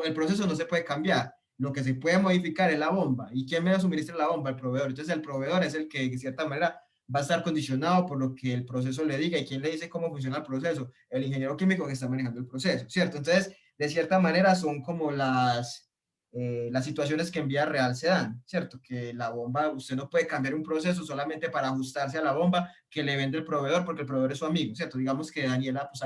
El proceso no se puede cambiar. Lo que se puede modificar es la bomba. ¿Y quién me suministra la bomba? El proveedor. Entonces el proveedor es el que de cierta manera va a estar condicionado por lo que el proceso le diga. ¿Y quién le dice cómo funciona el proceso? El ingeniero químico que está manejando el proceso, ¿cierto? Entonces, de cierta manera son como las situaciones que en vida real se dan, ¿cierto? Que la bomba, usted no puede cambiar un proceso solamente para ajustarse a la bomba que le vende el proveedor, porque el proveedor es su amigo, ¿cierto? Digamos que Daniela, pues,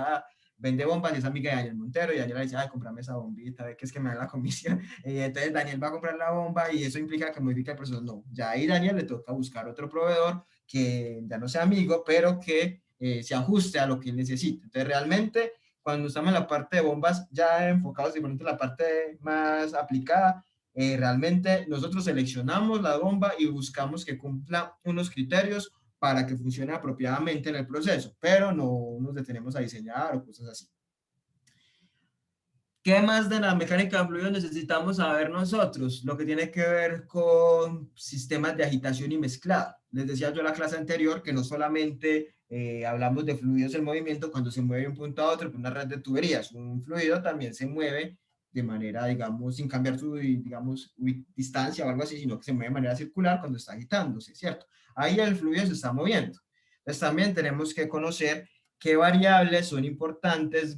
vende bombas y es amiga de Daniel Montero y Daniela dice, ay, comprame esa bombita, ve que es que me da la comisión. Entonces Daniel va a comprar la bomba y eso implica que modifica el proceso. No, ya ahí Daniel le toca buscar otro proveedor que ya no sea amigo, pero que se ajuste a lo que él necesita. Entonces, realmente, cuando estamos en la parte de bombas, ya enfocados diferente a la parte más aplicada, realmente nosotros seleccionamos la bomba y buscamos que cumpla unos criterios para que funcione apropiadamente en el proceso, pero no nos detenemos a diseñar o cosas así. ¿Qué más de la mecánica de fluidos necesitamos saber nosotros? Lo que tiene que ver con sistemas de agitación y mezclado. Les decía yo en la clase anterior que no solamente hablamos de fluidos en movimiento cuando se mueve de un punto a otro por una red de tuberías. Un fluido también se mueve de manera, digamos, sin cambiar su, digamos, distancia o algo así, sino que se mueve de manera circular cuando está agitándose, ¿cierto? Ahí el fluido se está moviendo. Entonces también tenemos que conocer qué variables son importantes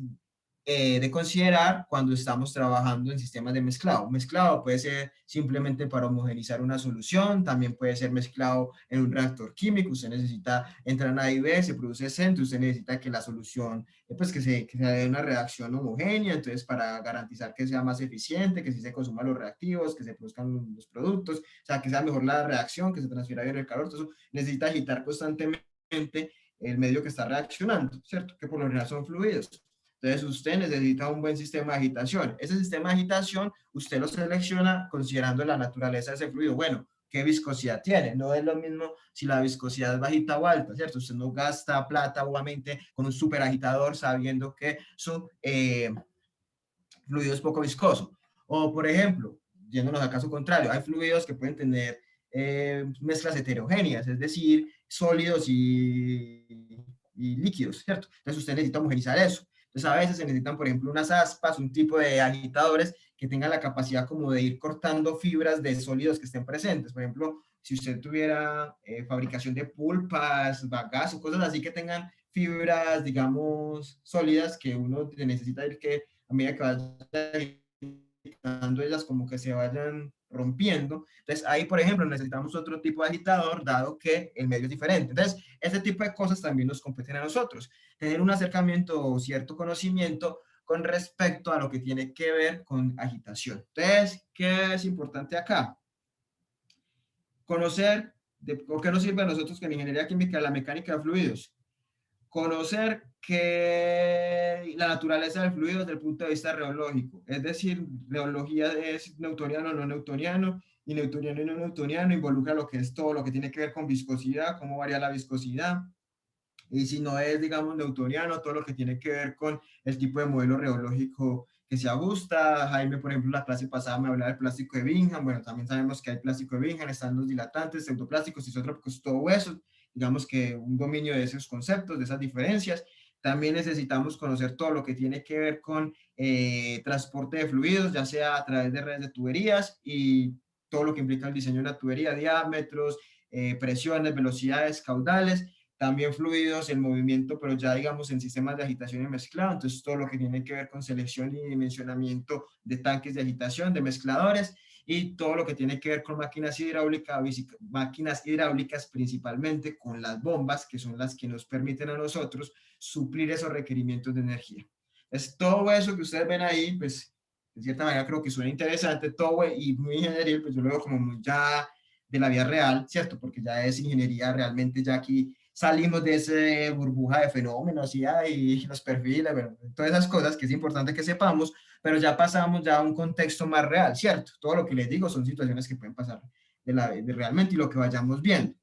de considerar cuando estamos trabajando en sistemas de mezclado. Mezclado puede ser simplemente para homogenizar una solución, también puede ser mezclado en un reactor químico, usted necesita entrar en A y B, se produce centro, usted necesita que la solución, pues que se dé una reacción homogénea, entonces para garantizar que sea más eficiente, que sí se consuman los reactivos, que se produzcan los productos, o sea, que sea mejor la reacción, que se transfiera bien el calor, todo eso necesita agitar constantemente el medio que está reaccionando, ¿cierto? Que por lo general son fluidos. Entonces usted necesita un buen sistema de agitación. Ese sistema de agitación usted lo selecciona considerando la naturaleza de ese fluido. Bueno, ¿qué viscosidad tiene? No es lo mismo si la viscosidad es bajita o alta, ¿cierto? Usted no gasta plata, obviamente, con un super agitador sabiendo que su fluido es poco viscoso. O, por ejemplo, yéndonos al caso contrario, hay fluidos que pueden tener mezclas heterogéneas, es decir, sólidos y líquidos, ¿cierto? Entonces usted necesita homogenizar eso. Entonces a veces se necesitan, por ejemplo, unas aspas, un tipo de agitadores que tengan la capacidad como de ir cortando fibras de sólidos que estén presentes. Por ejemplo, si usted tuviera fabricación de pulpas, bagazo, cosas así que tengan fibras, digamos, sólidas que uno necesita ir que a medida que vaya agitando ellas como que se vayan rompiendo. Entonces ahí, por ejemplo, necesitamos otro tipo de agitador, dado que el medio es diferente. Entonces, ese tipo de cosas también nos competen a nosotros. Tener un acercamiento o cierto conocimiento con respecto a lo que tiene que ver con agitación. Entonces, ¿qué es importante acá? Conocer, ¿o qué nos sirve a nosotros con ingeniería química la mecánica de fluidos? Conocer que la naturaleza del fluido desde el punto de vista reológico, es decir, reología es newtoniano, no newtoniano, y newtoniano y no newtoniano, involucra lo que es todo lo que tiene que ver con viscosidad, cómo varía la viscosidad, y si no es, digamos, newtoniano, todo lo que tiene que ver con el tipo de modelo reológico que se ajusta. Jaime, por ejemplo, la clase pasada me hablaba del plástico de Bingham. Bueno, también sabemos que hay plástico de Bingham, están los dilatantes, pseudoplásticos, isótropos, todo eso. Digamos que un dominio de esos conceptos, de esas diferencias. También necesitamos conocer todo lo que tiene que ver con transporte de fluidos, ya sea a través de redes de tuberías y todo lo que implica el diseño de una tubería, diámetros, presiones, velocidades, caudales, también fluidos, el movimiento, pero ya digamos en sistemas de agitación y mezclado, entonces todo lo que tiene que ver con selección y dimensionamiento de tanques de agitación, de mezcladores, y todo lo que tiene que ver con máquinas hidráulicas principalmente con las bombas, que son las que nos permiten a nosotros suplir esos requerimientos de energía. Es todo eso que ustedes ven ahí, pues de cierta manera creo que suena interesante todo y muy ingenieril, pues yo lo veo como muy ya de la vida real, ¿cierto? Porque ya es ingeniería realmente ya aquí salimos de esa burbuja de fenómenos y los perfiles, bueno, todas esas cosas que es importante que sepamos, pero ya pasamos ya a un contexto más real, ¿cierto? Todo lo que les digo son situaciones que pueden pasar de realmente y lo que vayamos viendo.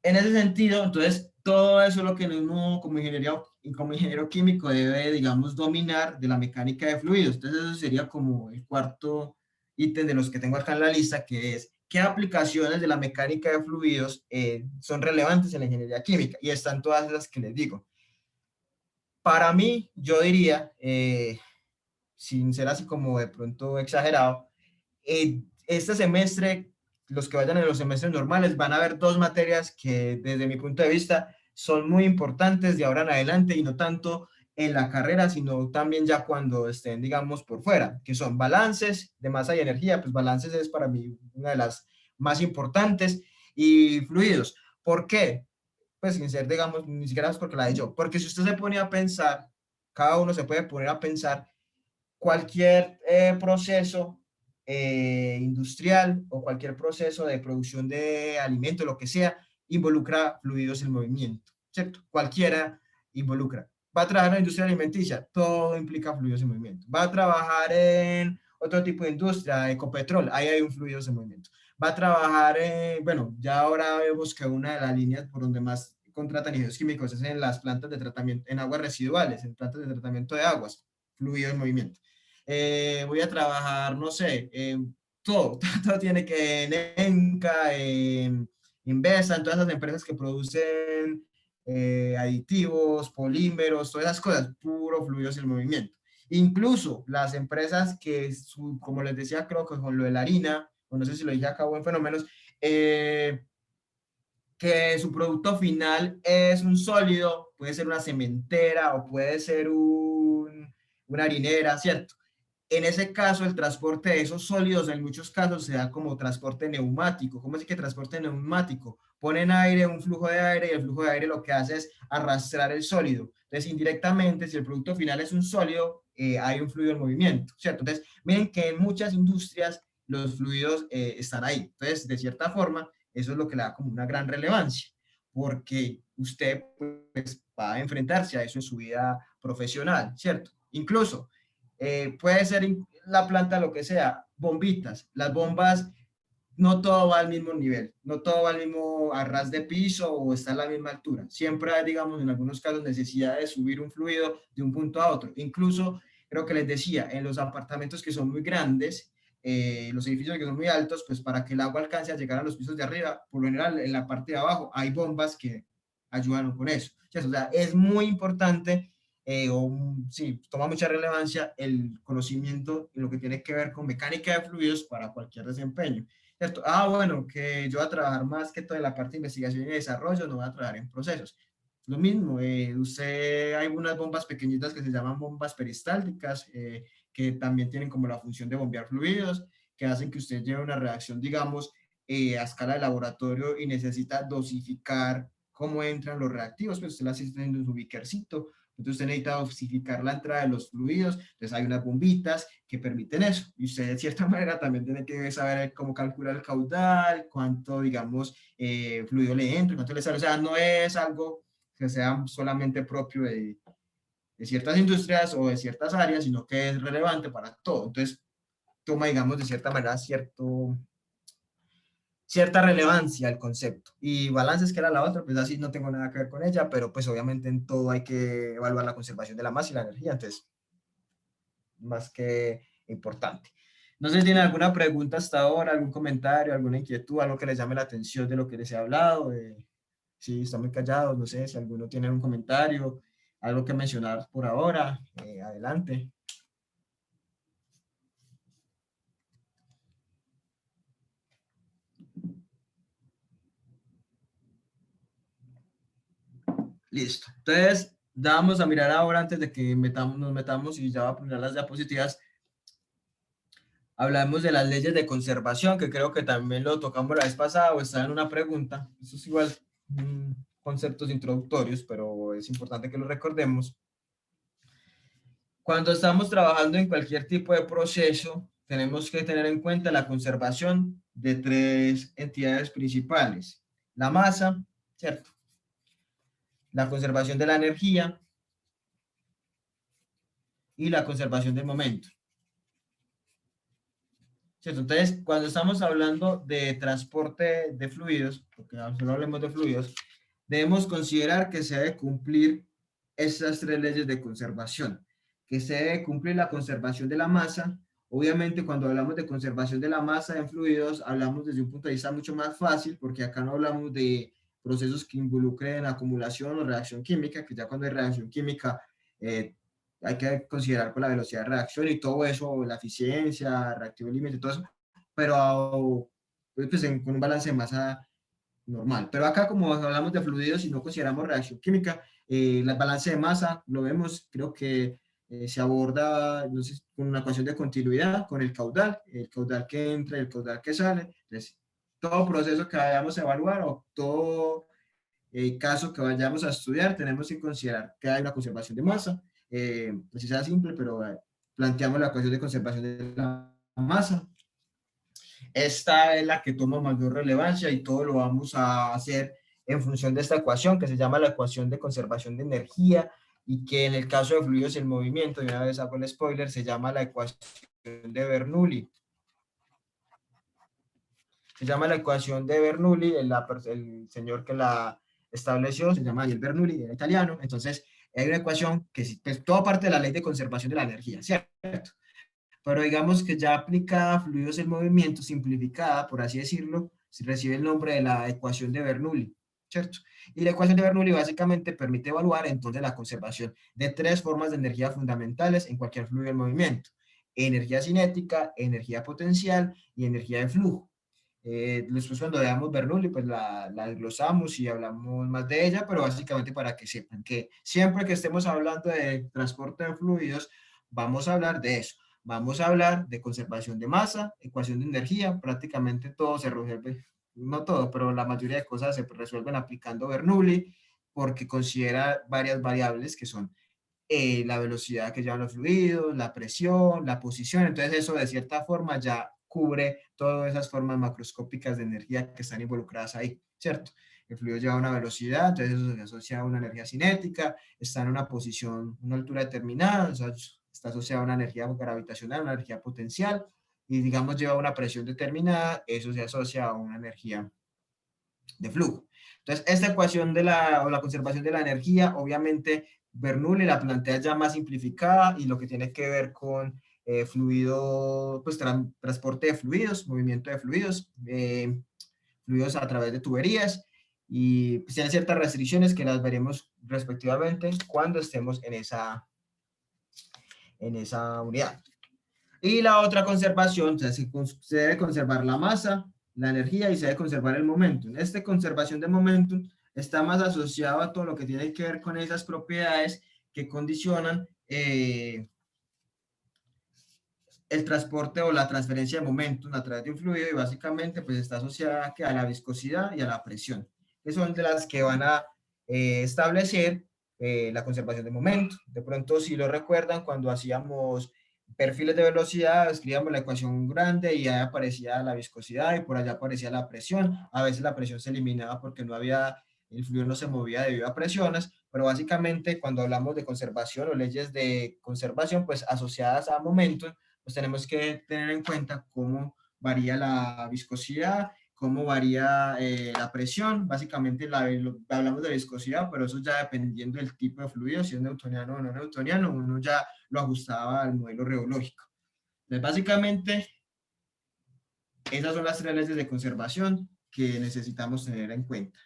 En ese sentido, entonces, todo eso es lo que uno como ingeniero químico debe, digamos, dominar de la mecánica de fluidos. Entonces, eso sería como el cuarto ítem de los que tengo acá en la lista, que es qué aplicaciones de la mecánica de fluidos son relevantes en la ingeniería química. Y están todas las que les digo. Para mí, yo diría, sin ser así como de pronto exagerado, este semestre, los que vayan en los semestres normales, van a ver dos materias que desde mi punto de vista son muy importantes de ahora en adelante y no tanto en la carrera, sino también ya cuando estén, digamos, por fuera, que son balances de masa y energía, pues balances es para mí una de las más importantes, y fluidos. ¿Por qué? Pues sin ser, digamos, ni siquiera es porque la he yo, porque si usted se pone a pensar, cada uno se puede poner a pensar cualquier proceso industrial o cualquier proceso de producción de alimento, lo que sea, involucra fluidos en movimiento. ¿cierto? Cualquiera involucra. Va a trabajar en la industria alimenticia, todo implica fluidos en movimiento. Va a trabajar en otro tipo de industria, Ecopetrol, ahí hay un fluidos en movimiento. Va a trabajar en, bueno, ya ahora vemos que una de las líneas por donde más contratan ingenieros químicos es en las plantas de tratamiento, en aguas residuales, en plantas de tratamiento de aguas, fluido en movimiento. Voy a trabajar, no sé, todo, todo tiene que en ENCA, en Invesa, en todas las empresas que producen aditivos, polímeros, todas esas cosas, puro fluidos en movimiento. Incluso las empresas que, como les decía, creo que con lo de la harina, o no sé si lo dije acá, buen fenómenos, que su producto final es un sólido, puede ser una cementera o puede ser una harinera, ¿cierto? En ese caso, el transporte de esos sólidos en muchos casos se da como transporte neumático. ¿Cómo es que transporte neumático? Ponen aire, un flujo de aire, y el flujo de aire lo que hace es arrastrar el sólido. Entonces, indirectamente, si el producto final es un sólido, hay un fluido en movimiento, ¿cierto? Entonces, miren que en muchas industrias los fluidos están ahí. Entonces, de cierta forma, eso es lo que le da como una gran relevancia, porque usted pues, va a enfrentarse a eso en su vida profesional, ¿cierto? Incluso puede ser la planta lo que sea, bombitas. Las bombas, no todo va al mismo nivel, no todo va al mismo a ras de piso o está a la misma altura. Siempre hay, digamos, en algunos casos necesidad de subir un fluido de un punto a otro. Incluso, creo que les decía, en los apartamentos que son muy grandes, los edificios que son muy altos, pues para que el agua alcance a llegar a los pisos de arriba, por lo general en la parte de abajo hay bombas que ayudan con eso. O sea, es muy importante sí, toma mucha relevancia el conocimiento en lo que tiene que ver con mecánica de fluidos para cualquier desempeño. ¿Cierto? Ah, bueno, que yo voy a trabajar más que toda la parte de investigación y desarrollo, no voy a trabajar en procesos. Lo mismo, usted hay unas bombas pequeñitas que se llaman bombas peristálticas, que también tienen como la función de bombear fluidos, que hacen que usted lleve una reacción, digamos, a escala de laboratorio y necesita dosificar cómo entran los reactivos, pues usted las está haciendo en su beakercito, entonces usted necesita dosificar la entrada de los fluidos, entonces hay unas bombitas que permiten eso. Y usted de cierta manera también tiene que saber cómo calcular el caudal, cuánto, digamos, fluido le entra, cuánto le sale. O sea, no es algo que sea solamente propio de ciertas industrias o de ciertas áreas, sino que es relevante para todo. Entonces, toma, digamos, de cierta manera cierta relevancia al concepto. Y balances, que era la otra, pues así no tengo nada que ver con ella, pero pues obviamente en todo hay que evaluar la conservación de la masa y la energía, entonces más que importante. No sé si tienen alguna pregunta hasta ahora, algún comentario, alguna inquietud, algo que les llame la atención de lo que les he hablado. Sí, están muy callados, no sé si alguno tiene un comentario, algo que mencionar por ahora, adelante. Listo. Entonces, vamos a mirar ahora antes de que nos metamos y ya va a poner las diapositivas. Hablamos de las leyes de conservación, que creo que también lo tocamos la vez pasada o está en una pregunta. Eso es igual conceptos introductorios, pero es importante que lo recordemos. Cuando estamos trabajando en cualquier tipo de proceso, tenemos que tener en cuenta la conservación de tres entidades principales. La masa, ¿cierto? La conservación de la energía y la conservación del momento. ¿Cierto? Entonces, cuando estamos hablando de transporte de fluidos, porque solo hablemos de fluidos, debemos considerar que se debe cumplir esas tres leyes de conservación, que se debe cumplir la conservación de la masa. Obviamente, cuando hablamos de conservación de la masa en fluidos, hablamos desde un punto de vista mucho más fácil, porque acá no hablamos de procesos que involucren acumulación o reacción química, que ya cuando hay reacción química, hay que considerar con la velocidad de reacción y todo eso, la eficiencia, reactivo límite, todo eso, pero pues, con un balance de masa normal. Pero acá, como hablamos de fluidos y no consideramos reacción química, el balance de masa lo vemos, creo que se aborda, no sé, con una ecuación de continuidad, con el caudal que entra y el caudal que sale. Entonces, todo proceso que vayamos a evaluar o todo caso que vayamos a estudiar, tenemos que considerar que hay una conservación de masa, así sea simple, pero planteamos la ecuación de conservación de la masa. Esta es la que toma mayor relevancia y todo lo vamos a hacer en función de esta ecuación que se llama la ecuación de conservación de energía y que en el caso de fluidos en movimiento, y una vez hago el spoiler, se llama la ecuación de Bernoulli. Se llama la ecuación de Bernoulli, el señor que la estableció se llama Daniel Bernoulli, era italiano. Entonces hay una ecuación que pues, todo parte de la ley de conservación de la energía, ¿cierto? Pero digamos que ya aplicada a fluidos en movimiento, simplificada, por así decirlo, se recibe el nombre de la ecuación de Bernoulli, ¿cierto? Y la ecuación de Bernoulli básicamente permite evaluar entonces la conservación de tres formas de energía fundamentales en cualquier fluido en movimiento: energía cinética, energía potencial y energía de flujo. Después cuando veamos Bernoulli, pues la desglosamos y hablamos más de ella, pero básicamente para que sepan que siempre que estemos hablando de transporte de fluidos, vamos a hablar de eso. Vamos a hablar de conservación de masa, ecuación de energía, prácticamente todo se resuelve, no todo, pero la mayoría de cosas se resuelven aplicando Bernoulli, porque considera varias variables que son la velocidad que llevan los fluidos, la presión, la posición. Entonces eso de cierta forma ya cubre todas esas formas macroscópicas de energía que están involucradas ahí, ¿cierto? El fluido lleva una velocidad, entonces eso se asocia a una energía cinética, está en una posición, una altura determinada, o sea, está asociado a una energía gravitacional, una energía potencial, y digamos lleva una presión determinada, eso se asocia a una energía de flujo. Entonces, esta ecuación de o la conservación de la energía, obviamente, Bernoulli la plantea ya más simplificada y lo que tiene que ver con fluido, pues transporte de fluidos, movimiento de fluidos, fluidos a través de tuberías, y pues, tiene ciertas restricciones que las veremos respectivamente cuando estemos en esa unidad. Y la otra conservación, o sea, se debe conservar la masa, la energía y se debe conservar el momentum. Esta conservación de momentum está más asociado a todo lo que tiene que ver con esas propiedades que condicionan el transporte o la transferencia de momentum a través de un fluido, y básicamente pues está asociada a la viscosidad y a la presión, que son de las que van a establecer la conservación de momentum. De pronto, si lo recuerdan, cuando hacíamos perfiles de velocidad, escribíamos la ecuación grande y ahí aparecía la viscosidad y por allá aparecía la presión. A veces la presión se eliminaba porque no había, el fluido no se movía debido a presiones, pero básicamente cuando hablamos de conservación o leyes de conservación, pues asociadas a momentum, pues tenemos que tener en cuenta cómo varía la viscosidad, cómo varía la presión. Básicamente hablamos de viscosidad, pero eso ya dependiendo del tipo de fluido, si es newtoniano o no newtoniano, uno ya lo ajustaba al modelo reológico. Entonces, básicamente, esas son las tres leyes de conservación que necesitamos tener en cuenta.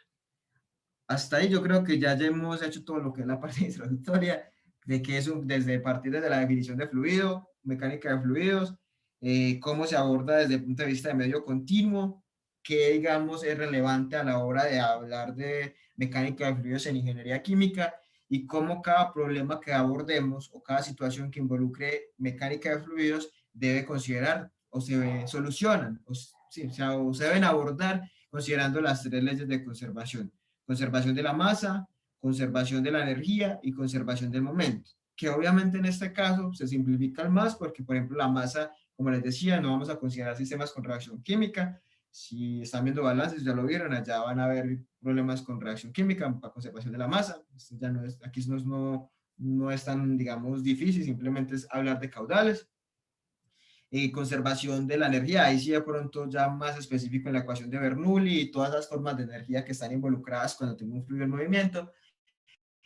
Hasta ahí yo creo que ya hemos hecho todo lo que es la parte introductoria, de que es desde partir desde la definición de fluido, mecánica de fluidos, cómo se aborda desde el punto de vista de medio continuo, qué digamos es relevante a la hora de hablar de mecánica de fluidos en ingeniería química, y cómo cada problema que abordemos o cada situación que involucre mecánica de fluidos debe considerar o se solucionan, sí, o se deben abordar considerando las tres leyes de conservación: conservación de la masa, conservación de la energía y conservación del momento, que obviamente en este caso se simplifican más porque, por ejemplo, la masa, como les decía, no vamos a considerar sistemas con reacción química. Si están viendo balances, ya lo vieron, allá van a haber problemas con reacción química para conservación de la masa. Esto ya no es, aquí no es tan, digamos, difícil, simplemente es hablar de caudales. Conservación de la energía, ahí sí de pronto ya más específico en la ecuación de Bernoulli y todas las formas de energía que están involucradas cuando tengo un fluido en movimiento.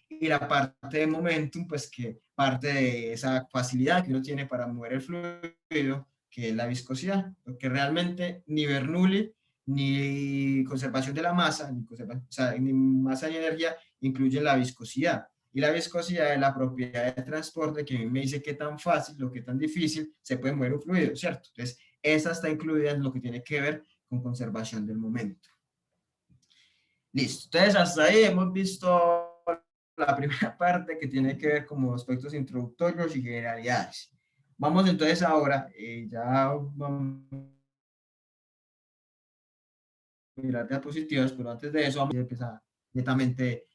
Y la parte de momentum, pues que parte de esa facilidad que uno tiene para mover el fluido, que es la viscosidad, porque realmente ni Bernoulli, ni conservación de la masa, o sea, ni masa ni energía incluyen la viscosidad. Y la viscosidad es la propiedad de transporte que me dice qué tan fácil o qué tan difícil se puede mover un fluido, ¿cierto? Entonces, esa está incluida en lo que tiene que ver con conservación del momento. Listo. Entonces, hasta ahí hemos visto la primera parte, que tiene que ver como aspectos introductorios y generalidades. Vamos entonces ahora, ya vamos a mirar diapositivas, pero antes de eso vamos a empezar netamente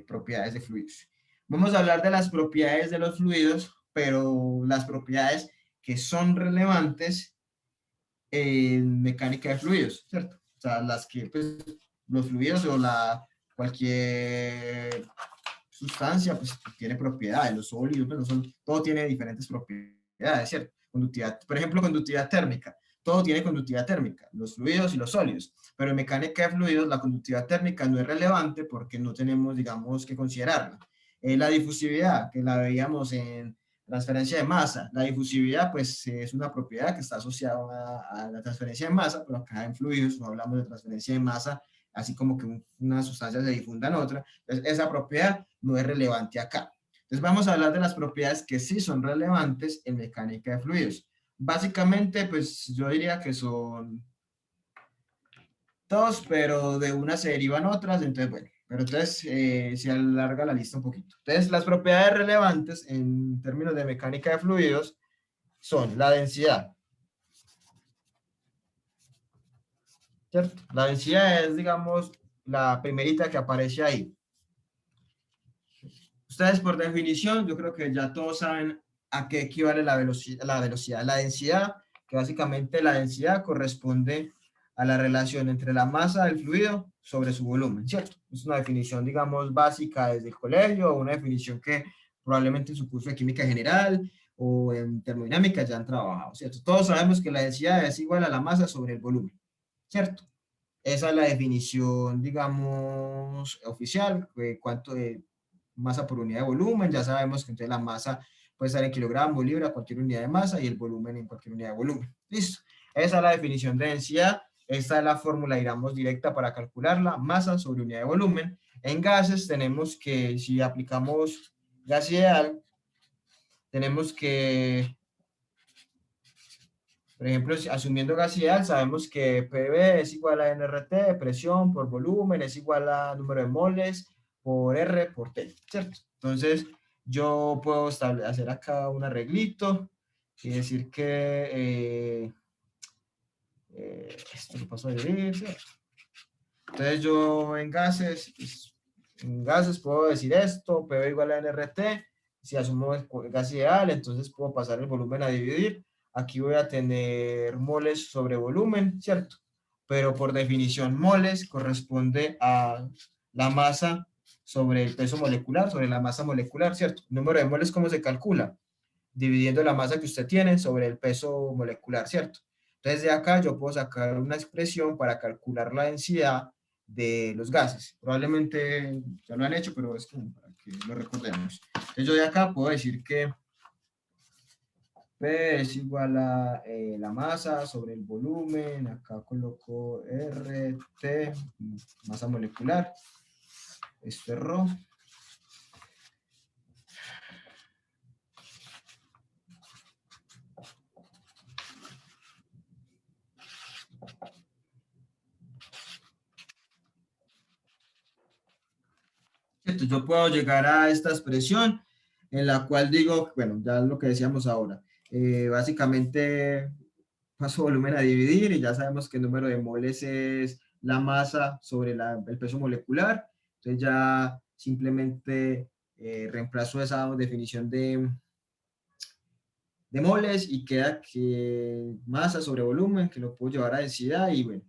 propiedades de fluidos. Vamos a hablar de las propiedades de los fluidos, pero las propiedades que son relevantes en mecánica de fluidos, ¿cierto? O sea, las que pues, los fluidos o cualquier sustancia pues tiene propiedades, los sólidos, pues, todo tiene diferentes propiedades, ¿cierto? Conductividad, por ejemplo, conductividad térmica, todo tiene conductividad térmica, los fluidos y los sólidos, pero en mecánica de fluidos la conductividad térmica no es relevante porque no tenemos, digamos, que considerarla. La difusividad, que la veíamos en transferencia de masa, la difusividad pues es una propiedad que está asociada a la transferencia de masa, pero acá en fluidos no hablamos de transferencia de masa, así como que una sustancia se difunda en otra. Entonces, esa propiedad no es relevante acá. Entonces, vamos a hablar de las propiedades que sí son relevantes en mecánica de fluidos. Básicamente, pues yo diría que son dos, pero de una se derivan otras, entonces, bueno, pero entonces se alarga la lista un poquito. Entonces, las propiedades relevantes en términos de mecánica de fluidos son la densidad, ¿cierto? La densidad es, digamos, la primerita que aparece ahí. Ustedes por definición, yo creo que ya todos saben a qué equivale la velocidad. La densidad, que básicamente la densidad corresponde a la relación entre la masa del fluido sobre su volumen, ¿cierto? Es una definición, digamos, básica desde el colegio, una definición que probablemente en su curso de química general o en termodinámica ya han trabajado, ¿cierto? Todos sabemos que la densidad es igual a la masa sobre el volumen, ¿cierto? Esa es la definición, digamos, oficial, cuánto de masa por unidad de volumen. Ya sabemos que entonces la masa puede estar en kilogramos, libra, cualquier unidad de masa, y el volumen en cualquier unidad de volumen. Listo. Esa es la definición de densidad. Esta es la fórmula, digamos, directa para calcularla, masa sobre unidad de volumen. En gases tenemos que, si aplicamos gas ideal, tenemos que, por ejemplo, asumiendo gas ideal, sabemos que PV es igual a NRT, presión por volumen, es igual a número de moles por R por T, ¿cierto? Entonces, yo puedo hacer acá un arreglito y decir que esto lo paso a dividir, ¿cierto? Entonces, yo en gases, pues, puedo decir esto, PV igual a NRT. Si asumo el gas ideal, entonces puedo pasar el volumen a dividir. Aquí voy a tener moles sobre volumen, ¿cierto? Pero por definición, moles corresponde a la masa sobre el peso molecular, sobre la masa molecular, ¿cierto? El número de moles, ¿cómo se calcula? Dividiendo la masa que usted tiene sobre el peso molecular, ¿cierto? Entonces, de acá yo puedo sacar una expresión para calcular la densidad de los gases. Probablemente ya lo han hecho, pero es como para que lo recordemos. Entonces, yo de acá puedo decir que P es igual a la masa sobre el volumen. Acá coloco RT, masa molecular. Esto es ρ. Entonces, yo puedo llegar a esta expresión en la cual digo, bueno, ya lo que decíamos ahora, básicamente paso volumen a dividir y ya sabemos que el número de moles es la masa sobre el peso molecular. Entonces ya simplemente reemplazo esa definición de moles y queda que masa sobre volumen, que lo puedo llevar a densidad y bueno,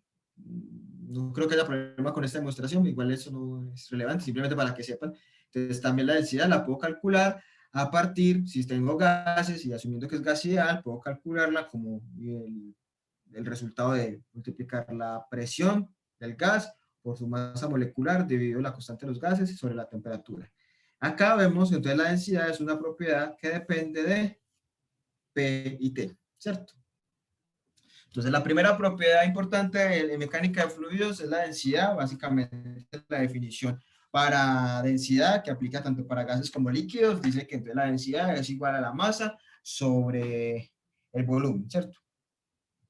no creo que haya problema con esta demostración, igual eso no es relevante, simplemente para que sepan. Entonces también la densidad la puedo calcular a partir, si tengo gases y asumiendo que es gas ideal, puedo calcularla como el resultado de multiplicar la presión del gas por su masa molecular dividido la constante de los gases sobre la temperatura. Acá vemos que entonces la densidad es una propiedad que depende de P y T, ¿cierto? Entonces, la primera propiedad importante en mecánica de fluidos es la densidad, básicamente la definición para densidad que aplica tanto para gases como líquidos, dice que entonces la densidad es igual a la masa sobre el volumen, ¿cierto?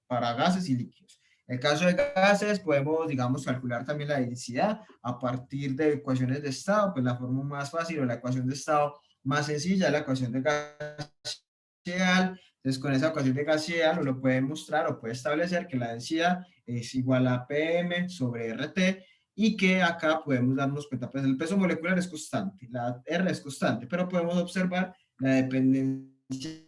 Para gases y líquidos. En el caso de gases, podemos, digamos, calcular también la densidad a partir de ecuaciones de estado, pues la forma más fácil o la ecuación de estado más sencilla es la ecuación de gas ideal. Entonces, con esa ecuación de gas ideal uno puede mostrar o puede establecer que la densidad es igual a PM sobre RT y que acá podemos darnos cuenta, pues el peso molecular es constante, la R es constante, pero podemos observar la dependencia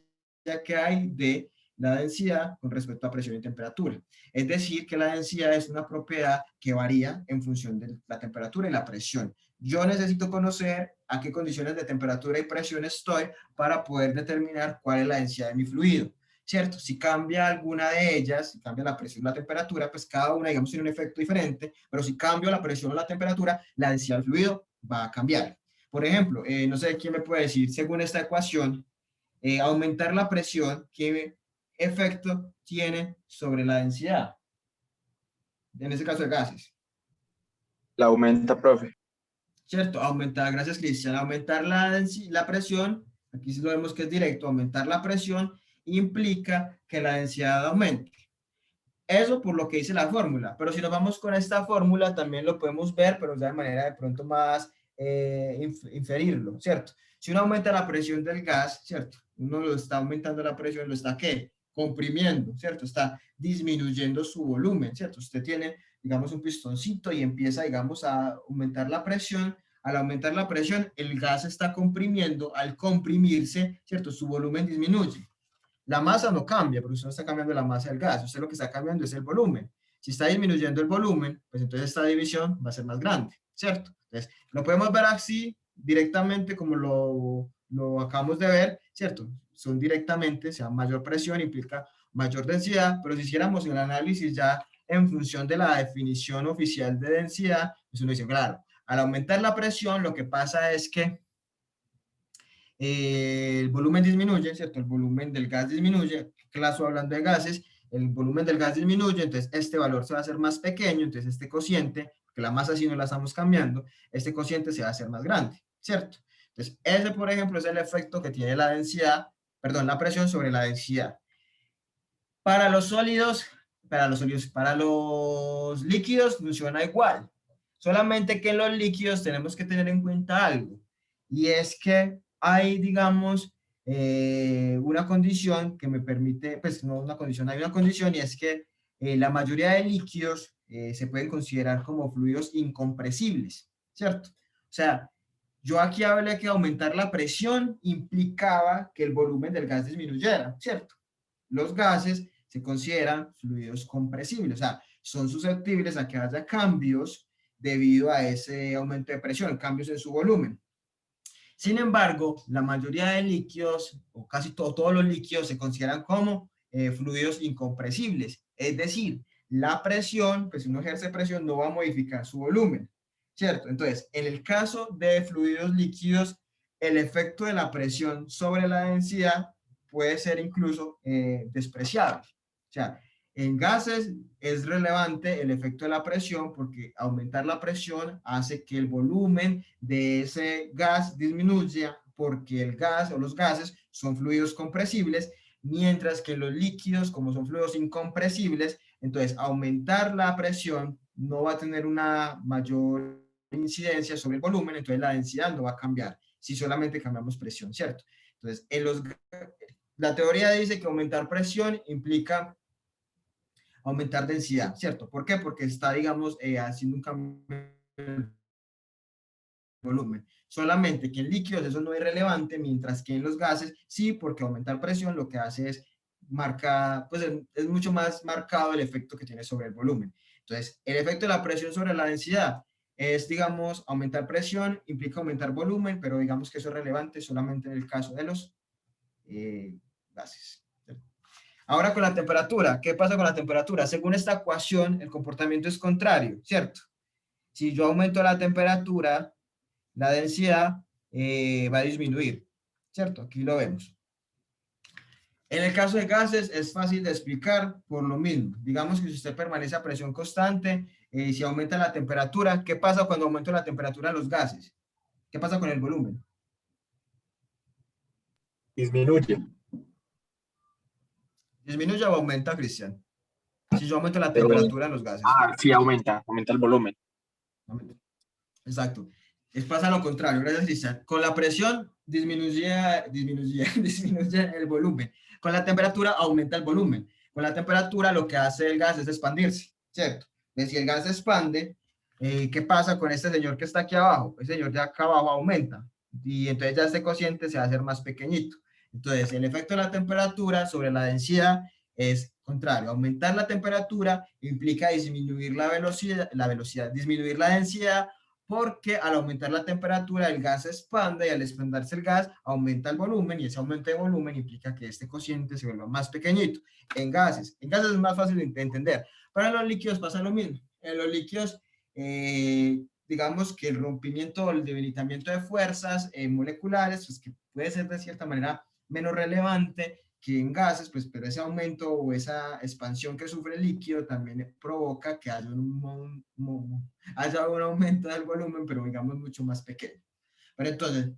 que hay de la densidad con respecto a presión y temperatura. Es decir, que la densidad es una propiedad que varía en función de la temperatura y la presión. Yo necesito conocer a qué condiciones de temperatura y presión estoy para poder determinar cuál es la densidad de mi fluido, ¿cierto? Si cambia alguna de ellas, si cambia la presión o la temperatura, pues cada una, digamos, tiene un efecto diferente, pero si cambio la presión o la temperatura, la densidad del fluido va a cambiar. Por ejemplo, no sé quién me puede decir, según esta ecuación, aumentar la presión, ¿qué efecto tiene sobre la densidad? En este caso de gases. La aumenta, profe. ¿Cierto? Aumentar, gracias Cristian, aumentar la presión, aquí sí lo vemos que es directo, aumentar la presión implica que la densidad aumente. Eso por lo que dice la fórmula, pero si nos vamos con esta fórmula también lo podemos ver, pero ya de manera de pronto más inferirlo, ¿cierto? Si uno aumenta la presión del gas, ¿cierto? Uno lo está aumentando la presión, lo está ¿qué? Comprimiendo, ¿cierto? Está disminuyendo su volumen, ¿cierto? Usted tiene, digamos, un pistoncito y empieza, digamos, a aumentar la presión. Al aumentar la presión, el gas está comprimiendo, al comprimirse, ¿cierto? Su volumen disminuye. La masa no cambia, porque usted no está cambiando la masa del gas, usted lo que está cambiando es el volumen. Si está disminuyendo el volumen, pues entonces esta división va a ser más grande, ¿cierto? Entonces, lo podemos ver así directamente como lo acabamos de ver, ¿cierto? Son directamente, o sea, mayor presión implica mayor densidad, pero si hiciéramos el análisis ya en función de la definición oficial de densidad, pues uno dice, claro, al aumentar la presión, lo que pasa es que el volumen disminuye, ¿cierto? El volumen del gas disminuye, claro, hablando de gases, el volumen del gas disminuye, entonces este valor se va a hacer más pequeño, entonces este cociente, que la masa sí no la estamos cambiando, este cociente se va a hacer más grande, ¿cierto? Entonces ese, por ejemplo, es el efecto que tiene la densidad, perdón, la presión sobre la densidad. Para los sólidos, para los líquidos funciona igual, solamente que en los líquidos tenemos que tener en cuenta algo, y es que hay, digamos, una condición que me permite, pues no una condición, hay una condición y es que la mayoría de líquidos se pueden considerar como fluidos incompresibles, ¿cierto? O sea, yo aquí hablé que aumentar la presión implicaba que el volumen del gas disminuyera, ¿cierto? Los gases se consideran fluidos compresibles, o sea, son susceptibles a que haya cambios debido a ese aumento de presión, cambios en su volumen. Sin embargo, la mayoría de líquidos, o casi todos los líquidos, se consideran como fluidos incompresibles. Es decir, la presión, pues si uno ejerce presión, no va a modificar su volumen, ¿cierto? Entonces, en el caso de fluidos líquidos, el efecto de la presión sobre la densidad puede ser incluso despreciable. O sea, en gases es relevante el efecto de la presión porque aumentar la presión hace que el volumen de ese gas disminuya porque el gas o los gases son fluidos compresibles, mientras que los líquidos, como son fluidos incompresibles, entonces aumentar la presión no va a tener una mayor incidencia sobre el volumen, entonces la densidad no va a cambiar si solamente cambiamos presión, ¿cierto? Entonces, la teoría dice que aumentar presión implica aumentar densidad, ¿cierto? ¿Por qué? Porque está, digamos, haciendo un cambio de volumen. Solamente que en líquidos eso no es relevante, mientras que en los gases sí, porque aumentar presión lo que hace es pues es mucho más marcado el efecto que tiene sobre el volumen. Entonces, el efecto de la presión sobre la densidad es, digamos, aumentar presión implica aumentar volumen, pero digamos que eso es relevante solamente en el caso de los gases. Ahora con la temperatura, ¿qué pasa con la temperatura? Según esta ecuación, el comportamiento es contrario, ¿cierto? Si yo aumento la temperatura, la densidad va a disminuir, ¿cierto? Aquí lo vemos. En el caso de gases es fácil de explicar por lo mismo. Digamos que si usted permanece a presión constante, si aumenta la temperatura, ¿qué pasa cuando aumenta la temperatura de los gases? ¿Qué pasa con el volumen? Disminuye. ¿Disminuye o aumenta, Cristian? Si yo aumento la temperatura de los gases. Sí, aumenta el volumen. Exacto. Pasa lo contrario, gracias Cristian. Con la presión disminuye el volumen. Con la temperatura aumenta el volumen. Con la temperatura lo que hace el gas es expandirse, ¿cierto? Entonces, si el gas se expande, ¿qué pasa con este señor que está aquí abajo? El señor de acá abajo aumenta y entonces ya este cociente se va a hacer más pequeñito. Entonces, el efecto de la temperatura sobre la densidad es contrario. Aumentar la temperatura implica disminuir disminuir la densidad, porque al aumentar la temperatura el gas se expande y al expandirse el gas aumenta el volumen y ese aumento de volumen implica que este cociente se vuelva más pequeñito. En gases es más fácil de entender. Para los líquidos pasa lo mismo. En los líquidos, digamos que el rompimiento o el debilitamiento de fuerzas moleculares, pues que puede ser de cierta manera menos relevante que en gases, pues, pero ese aumento o esa expansión que sufre el líquido también provoca que haya un aumento del volumen, pero digamos mucho más pequeño. Pero entonces,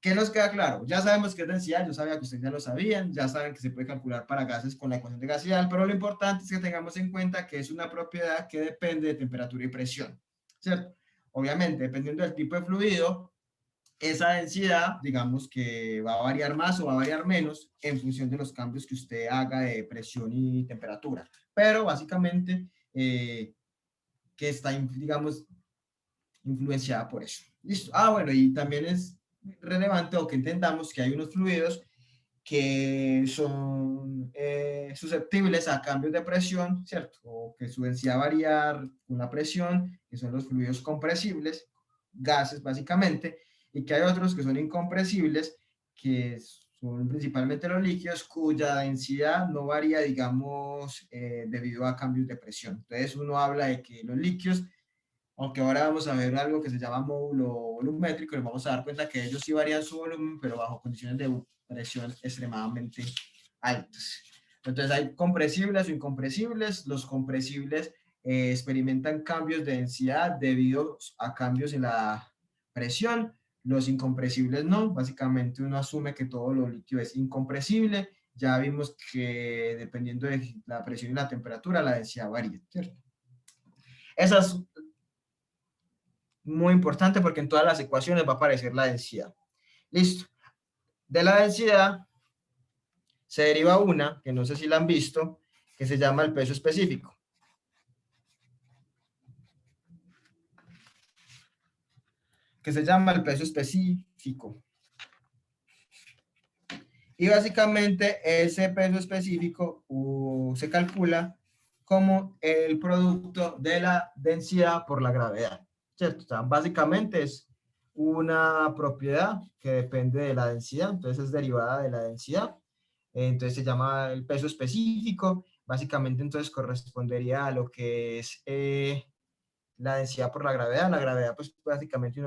¿qué nos queda claro? Ya sabemos que es densidad, yo sabía que ustedes ya lo sabían, ya saben que se puede calcular para gases con la ecuación de gas ideal, pero lo importante es que tengamos en cuenta que es una propiedad que depende de temperatura y presión, ¿cierto? Obviamente, dependiendo del tipo de fluido, esa densidad, digamos que va a variar más o va a variar menos en función de los cambios que usted haga de presión y temperatura. Pero básicamente, que está, digamos, influenciada por eso. ¿Listo? Bueno, y también es relevante o que entendamos que hay unos fluidos que son susceptibles a cambios de presión, ¿cierto? O que su densidad variar con la presión, que son los fluidos compresibles, gases básicamente, y que hay otros que son incompresibles, que son principalmente los líquidos, cuya densidad no varía, digamos, debido a cambios de presión. Entonces uno habla de que los líquidos, aunque ahora vamos a ver algo que se llama módulo volumétrico, nos vamos a dar cuenta que ellos sí varían su volumen, pero bajo condiciones de presión extremadamente altas. Entonces hay compresibles o incompresibles. Los compresibles experimentan cambios de densidad debido a cambios en la presión. Los incompresibles no. Básicamente uno asume que todo lo líquido es incompresible. Ya vimos que dependiendo de la presión y la temperatura, la densidad varía, ¿cierto? Esas muy importante porque en todas las ecuaciones va a aparecer la densidad. Listo. De la densidad se deriva una, que no sé si la han visto, que se llama el peso específico. Que se llama el peso específico. Y básicamente ese peso específico se calcula como el producto de la densidad por la gravedad, ¿cierto? O sea, básicamente es una propiedad que depende de la densidad, entonces es derivada de la densidad, entonces se llama el peso específico, básicamente entonces correspondería a lo que es la densidad por la gravedad pues básicamente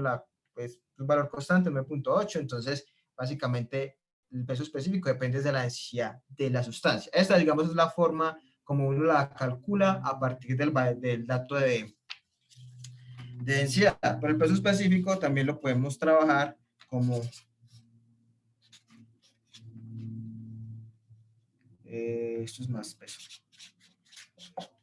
pues, un valor constante, 9.8, entonces básicamente el peso específico depende de la densidad de la sustancia. Esta, digamos, es la forma como uno la calcula a partir del dato de densidad. Pero el peso específico también lo podemos trabajar como esto es más peso.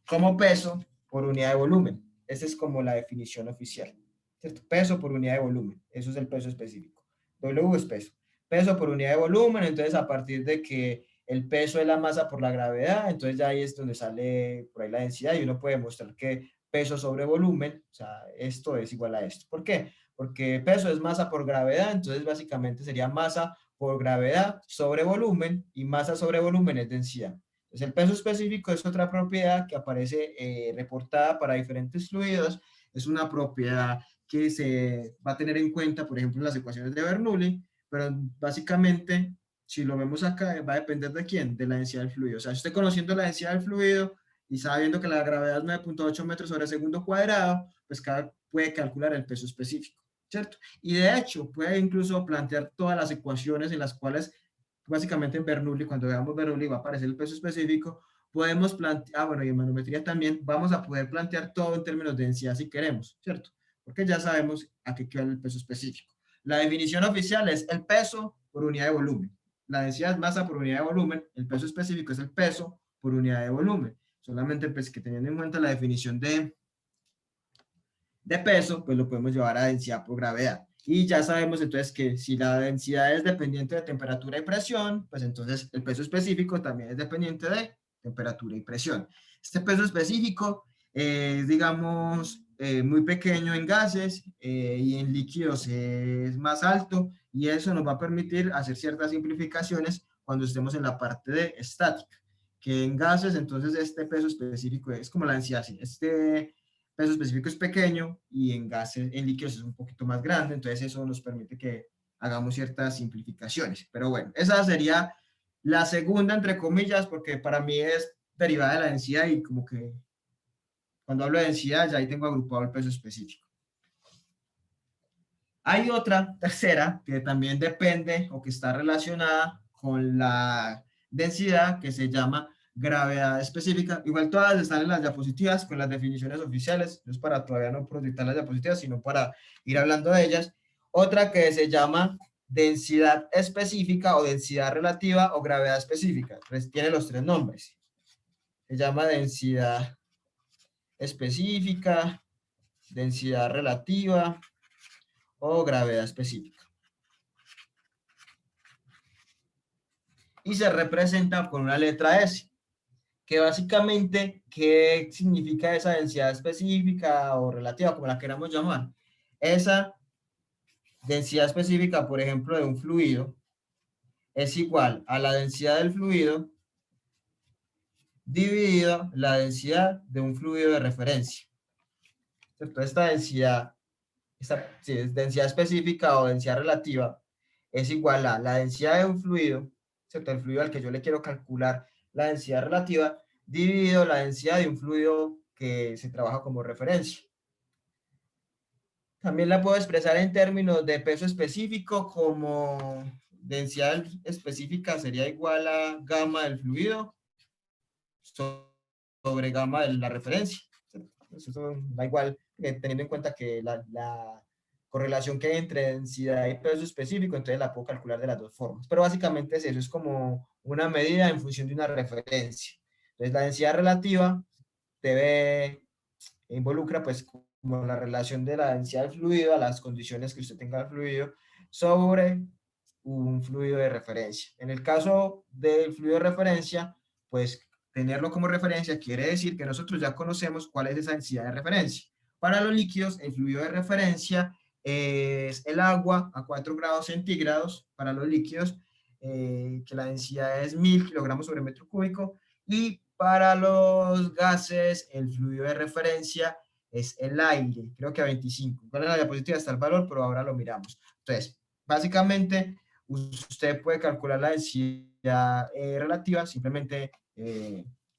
Como peso por unidad de volumen. Esa es como la definición oficial, ¿cierto? Peso por unidad de volumen. Eso es el peso específico. W es peso. Peso por unidad de volumen, entonces a partir de que el peso es la masa por la gravedad, entonces ya ahí es donde sale por ahí la densidad y uno puede mostrar que peso sobre volumen, o sea, esto es igual a esto. ¿Por qué? Porque peso es masa por gravedad, entonces básicamente sería masa por gravedad sobre volumen y masa sobre volumen es densidad. Entonces el peso específico es otra propiedad que aparece reportada para diferentes fluidos, es una propiedad que se va a tener en cuenta, por ejemplo, en las ecuaciones de Bernoulli, pero básicamente, si lo vemos acá, va a depender de quién, de la densidad del fluido. O sea, si usted conociendo la densidad del fluido y sabiendo que la gravedad es 9.8 metros sobre segundo cuadrado, pues puede calcular el peso específico, ¿cierto? Y de hecho, puede incluso plantear todas las ecuaciones en las cuales, básicamente en Bernoulli, cuando veamos Bernoulli va a aparecer el peso específico, podemos plantear, bueno, y en manometría también, vamos a poder plantear todo en términos de densidad si queremos, ¿cierto? Porque ya sabemos a qué queda el peso específico. La definición oficial es el peso por unidad de volumen. La densidad es masa por unidad de volumen, el peso específico es el peso por unidad de volumen. Solamente pues que teniendo en cuenta la definición de peso, pues lo podemos llevar a densidad por gravedad. Y ya sabemos entonces que si la densidad es dependiente de temperatura y presión, pues entonces el peso específico también es dependiente de temperatura y presión. Este peso específico es, digamos, muy pequeño en gases y en líquidos es más alto y eso nos va a permitir hacer ciertas simplificaciones cuando estemos en la parte de estática. que en gases, entonces este peso específico es como la densidad, sí, este peso específico es pequeño y en gases, en líquidos es un poquito más grande, entonces eso nos permite que hagamos ciertas simplificaciones. Pero bueno, esa sería la segunda, entre comillas, porque para mí es derivada de la densidad y como que cuando hablo de densidad ya ahí tengo agrupado el peso específico. Hay otra tercera que también depende o que está relacionada con la densidad que se llama gravedad específica. Igual todas están en las diapositivas con las definiciones oficiales. No es para todavía no proyectar las diapositivas, sino para ir hablando de ellas. Otra que se llama densidad específica o densidad relativa o gravedad específica. Pues tiene los tres nombres. Se llama densidad específica, densidad relativa o gravedad específica. Y se representa con una letra S, que básicamente, ¿qué significa esa densidad específica o relativa, como la queramos llamar? Esa densidad específica, por ejemplo, de un fluido, es igual a la densidad del fluido dividido la densidad de un fluido de referencia. Entonces, esta densidad, sí, es densidad específica o densidad relativa, es igual a la densidad de un fluido, ¿cierto? El fluido al que yo le quiero calcular la densidad relativa, dividido la densidad de un fluido que se trabaja como referencia. También la puedo expresar en términos de peso específico, como densidad específica sería igual a gamma del fluido sobre gamma de la referencia. Eso da igual, teniendo en cuenta que la correlación que hay entre densidad y peso específico, entonces la puedo calcular de las dos formas. Pero básicamente es eso, es como una medida en función de una referencia. Entonces la densidad relativa involucra pues como la relación de la densidad del fluido a las condiciones que usted tenga del fluido sobre un fluido de referencia. En el caso del fluido de referencia, pues tenerlo como referencia quiere decir que nosotros ya conocemos cuál es esa densidad de referencia. Para los líquidos, el fluido de referencia es el agua a 4 grados centígrados para los líquidos, que la densidad es 1000 kilogramos sobre metro cúbico, y para los gases, el fluido de referencia es el aire, creo que a 25. En la diapositiva está el valor, pero ahora lo miramos. Entonces, básicamente, usted puede calcular la densidad relativa simplemente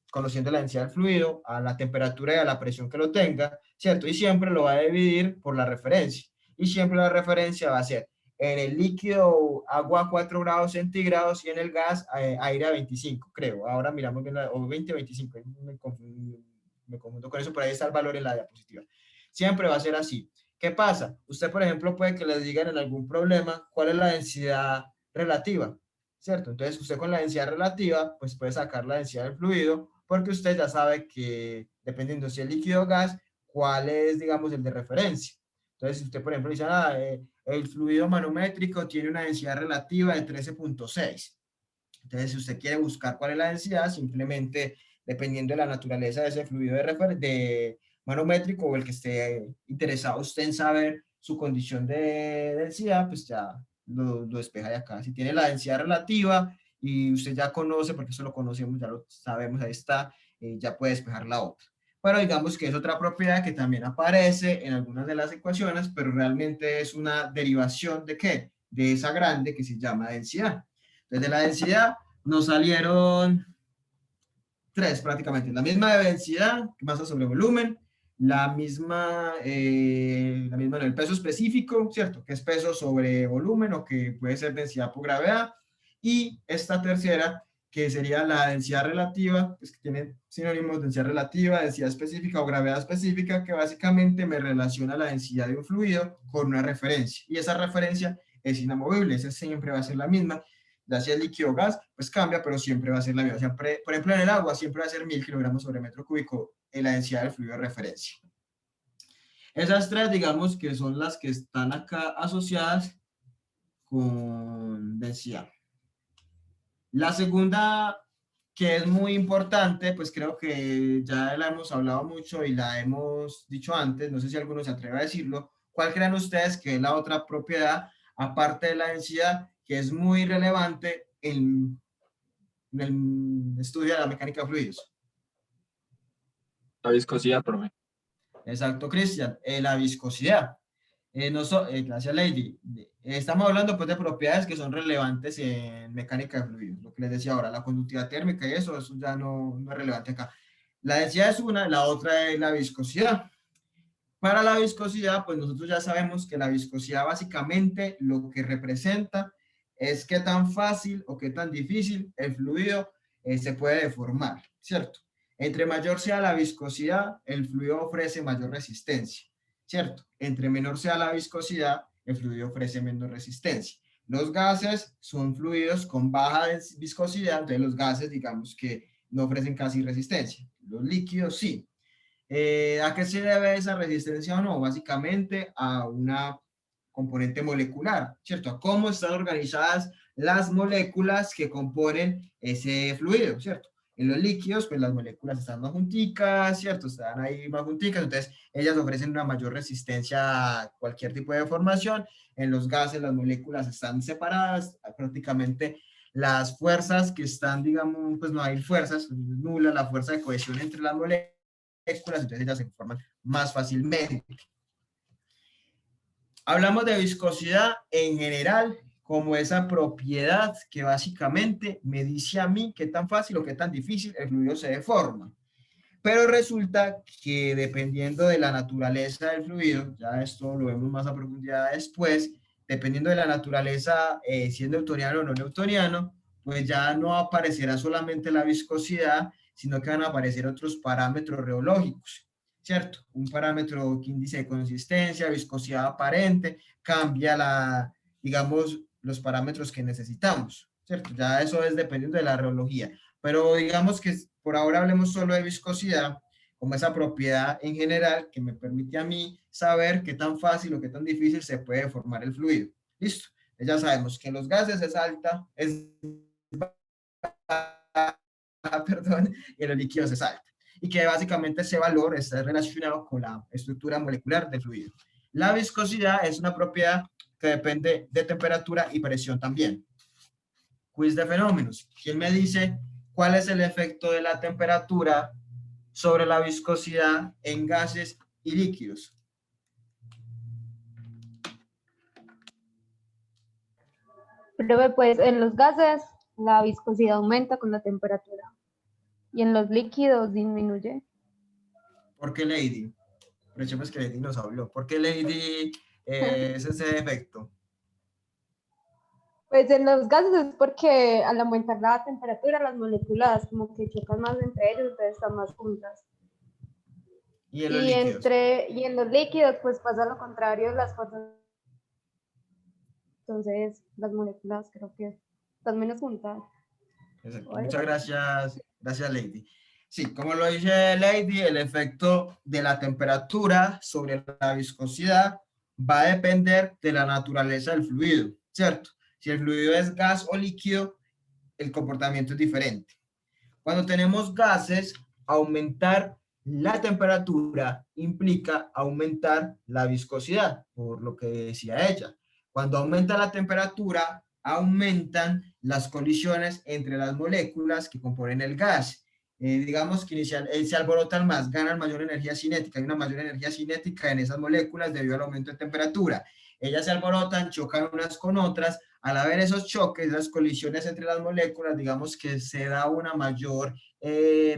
conociendo la densidad del fluido, a la temperatura y a la presión que lo tenga, ¿cierto? Y siempre lo va a dividir por la referencia. Y siempre la referencia va a ser en el líquido agua a 4 grados centígrados y en el gas aire a 25, creo. Ahora miramos bien, o 20, 25, me confundo con eso, pero ahí está el valor en la diapositiva. Siempre va a ser así. ¿Qué pasa? Usted, por ejemplo, puede que le digan en algún problema cuál es la densidad relativa, ¿cierto? Entonces, usted con la densidad relativa, pues puede sacar la densidad del fluido, porque usted ya sabe que, dependiendo si es líquido o gas, cuál es, digamos, el de referencia. Entonces, si usted, por ejemplo, dice, el fluido manométrico tiene una densidad relativa de 13.6. Entonces, si usted quiere buscar cuál es la densidad, simplemente, dependiendo de la naturaleza de ese fluido de manométrico o el que esté interesado usted en saber su condición de densidad, pues ya lo despeja de acá. Si tiene la densidad relativa y usted ya conoce, porque eso lo conocemos, ya lo sabemos, ahí está, ya puede despejar la otra. Pero digamos que es otra propiedad que también aparece en algunas de las ecuaciones, pero realmente es una derivación ¿de qué? De esa grande que se llama densidad. Entonces, de la densidad nos salieron tres prácticamente. La misma de densidad, masa sobre volumen, la misma en el peso específico, ¿cierto? Que es peso sobre volumen o que puede ser densidad por gravedad. Y esta tercera, que sería la densidad relativa, pues que tiene sinónimos de densidad relativa, densidad específica o gravedad específica, que básicamente me relaciona la densidad de un fluido con una referencia. Y esa referencia es inamovible, esa siempre va a ser la misma. Ya si es líquido o gas, pues cambia, pero siempre va a ser la misma. Siempre, por ejemplo, en el agua siempre va a ser 1000 kilogramos sobre metro cúbico en la densidad del fluido de referencia. Esas tres, digamos, que son las que están acá asociadas con densidad. La segunda, que es muy importante, pues creo que ya la hemos hablado mucho y la hemos dicho antes, no sé si alguno se atreve a decirlo. ¿Cuál creen ustedes que es la otra propiedad, aparte de la densidad, que es muy relevante en en el estudio de la mecánica de fluidos? La viscosidad, profe. Exacto, Cristian. La viscosidad. Gracias, Lady. Estamos hablando pues de propiedades que son relevantes en mecánica de fluidos. Lo que les decía ahora, la conductividad térmica y eso ya no es relevante acá. La densidad es una, la otra es la viscosidad. Para la viscosidad, pues nosotros ya sabemos que la viscosidad básicamente lo que representa es qué tan fácil o qué tan difícil el fluido se puede deformar, ¿cierto? Entre mayor sea la viscosidad, el fluido ofrece mayor resistencia, ¿cierto? Entre menor sea la viscosidad, el fluido ofrece menos resistencia. Los gases son fluidos con baja viscosidad, entonces los gases digamos que no ofrecen casi resistencia. Los líquidos sí. ¿A qué se debe esa resistencia o no? Básicamente a una componente molecular, ¿cierto? A cómo están organizadas las moléculas que componen ese fluido, ¿cierto? En los líquidos, pues las moléculas están más junticas, ¿cierto? Están ahí más junticas, entonces ellas ofrecen una mayor resistencia a cualquier tipo de deformación. En los gases, las moléculas están separadas, prácticamente las fuerzas que están, digamos, pues no hay fuerzas, nula la fuerza de cohesión entre las moléculas, entonces ellas se forman más fácilmente. Hablamos de viscosidad en general como esa propiedad que básicamente me dice a mí qué tan fácil o qué tan difícil el fluido se deforma. Pero resulta que dependiendo de la naturaleza del fluido, ya esto lo vemos más a profundidad después, dependiendo de la naturaleza, si es newtoniano o no newtoniano, pues ya no aparecerá solamente la viscosidad, sino que van a aparecer otros parámetros reológicos, ¿cierto? Un parámetro que índice de consistencia, viscosidad aparente, cambia digamos, los parámetros que necesitamos, ¿cierto? Ya eso es dependiendo de la reología. Pero digamos que por ahora hablemos solo de viscosidad, como esa propiedad en general que me permite a mí saber qué tan fácil o qué tan difícil se puede formar el fluido. ¿Listo? Ya sabemos que en los gases es alta, perdón, y en los líquidos es alta. Y que básicamente ese valor está relacionado con la estructura molecular del fluido. La viscosidad es una propiedad que depende de temperatura y presión también. Quiz de fenómenos. ¿Quién me dice cuál es el efecto de la temperatura sobre la viscosidad en gases y líquidos? Profe, pues en los gases la viscosidad aumenta con la temperatura y en los líquidos disminuye. ¿Por qué, Lady? Aprovechemos que Lady nos habló. ¿Por qué, Lady, es ese efecto? Pues en los gases es porque al aumentar la temperatura las moléculas como que chocan más entre ellos, entonces están más juntas. ¿Y en los líquidos? Y en los líquidos pues pasa lo contrario, las fuerzas. Entonces las moléculas creo que están menos juntas. Exacto. Muchas gracias, Lady. Sí, como lo dice Lady, el efecto de la temperatura sobre la viscosidad va a depender de la naturaleza del fluido, ¿cierto? Si el fluido es gas o líquido, el comportamiento es diferente. Cuando tenemos gases, aumentar la temperatura implica aumentar la viscosidad, por lo que decía ella. Cuando aumenta la temperatura, aumentan las colisiones entre las moléculas que componen el gas. Digamos que se alborotan más, ganan mayor energía cinética. Hay una mayor energía cinética en esas moléculas debido al aumento de temperatura. Ellas se alborotan, chocan unas con otras. Al haber esos choques, las colisiones entre las moléculas, digamos que se da una mayor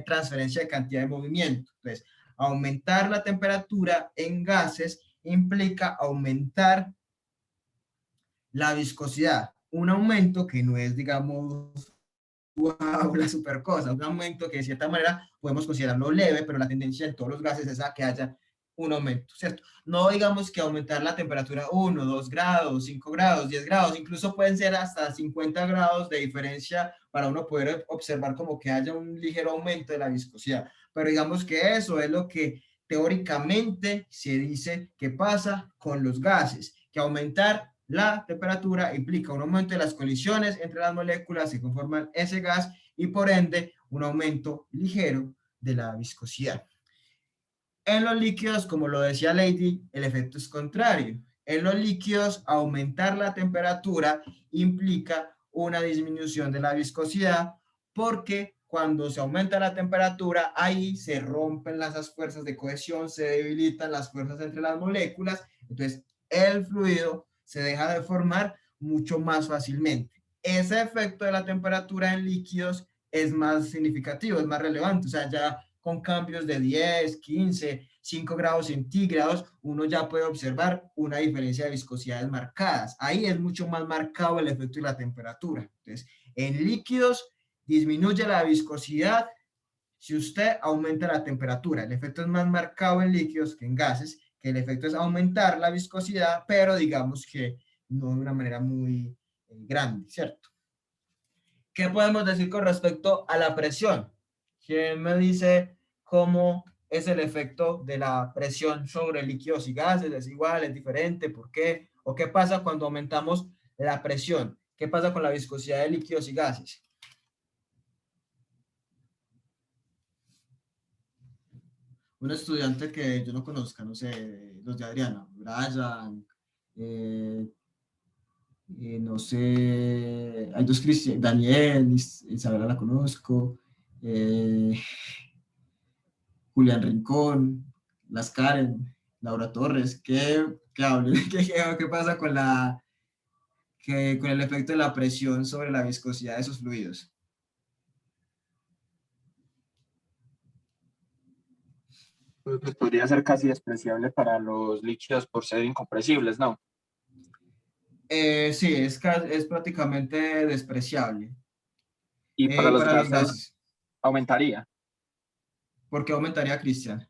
transferencia de cantidad de movimiento. Entonces, aumentar la temperatura en gases implica aumentar la viscosidad, un aumento que no es, digamos, wow, la super cosa, un aumento que de cierta manera podemos considerarlo leve, pero la tendencia en todos los gases es a que haya un aumento, ¿cierto? No digamos que aumentar la temperatura 1, 2 grados, 5 grados, 10 grados, incluso pueden ser hasta 50 grados de diferencia para uno poder observar como que haya un ligero aumento de la viscosidad, pero digamos que eso es lo que teóricamente se dice que pasa con los gases, que aumentar la temperatura implica un aumento de las colisiones entre las moléculas que conforman ese gas y por ende un aumento ligero de la viscosidad. En los líquidos, como lo decía Lady, el efecto es contrario. En los líquidos, aumentar la temperatura implica una disminución de la viscosidad porque cuando se aumenta la temperatura, ahí se rompen las fuerzas de cohesión, se debilitan las fuerzas entre las moléculas, entonces el fluido se deja de formar mucho más fácilmente. Ese efecto de la temperatura en líquidos es más significativo, es más relevante, o sea, ya con cambios de 10, 15, 5 grados centígrados, uno ya puede observar una diferencia de viscosidades marcadas. Ahí es mucho más marcado el efecto de la temperatura. Entonces, en líquidos disminuye la viscosidad si usted aumenta la temperatura. El efecto es más marcado en líquidos que en gases, que el efecto es aumentar la viscosidad, pero digamos que no de una manera muy grande, ¿cierto? ¿Qué podemos decir con respecto a la presión? ¿Quién me dice cómo es el efecto de la presión sobre líquidos y gases? ¿Es igual? ¿Es diferente? ¿Por qué? ¿O qué pasa cuando aumentamos la presión? ¿Qué pasa con la viscosidad de líquidos y gases? Un estudiante que yo no conozca, no sé, los de Adriana, Brian, eh, no sé, hay dos cristianos, Daniel, Isabela la conozco, Julián Rincón, Las Karen, Laura Torres, ¿qué hablo? ¿Qué pasa con con el efecto de la presión sobre la viscosidad de esos fluidos? Pues podría ser casi despreciable para los líquidos por ser incompresibles, ¿no? Sí, es prácticamente despreciable. Y para los Para los gases gases, aumentaría, ¿por qué aumentaría, Cristian?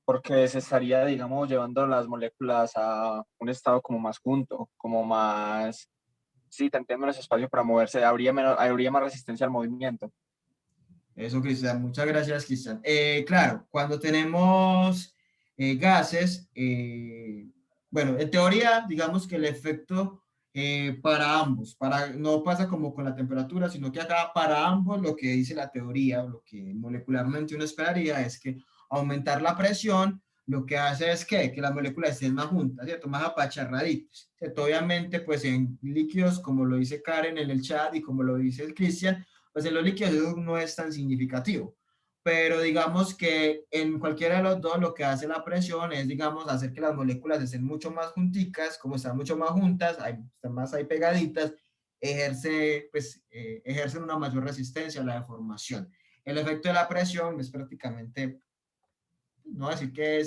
porque se estaría, digamos, llevando las moléculas a un estado como más junto, como más, sí, teniendo menos espacio para moverse, habría más resistencia al movimiento. Eso, Cristian, muchas gracias, Cristian. Claro, cuando tenemos gases, bueno, en teoría, digamos que el efecto para ambos, no pasa como con la temperatura, sino que acá para ambos lo que dice la teoría, o lo que molecularmente uno esperaría es que aumentar la presión lo que hace es que las moléculas estén más juntas, ¿cierto? Más apacharraditas, ¿cierto? Obviamente, pues en líquidos, como lo dice Karen en el chat y como lo dice el Cristian, pues en los líquidos eso no es tan significativo. Pero digamos que en cualquiera de los dos lo que hace la presión es, digamos, hacer que las moléculas estén mucho más junticas, como están mucho más juntas, están más ahí pegaditas, ejercen una mayor resistencia a la deformación. El efecto de la presión es prácticamente, no decir que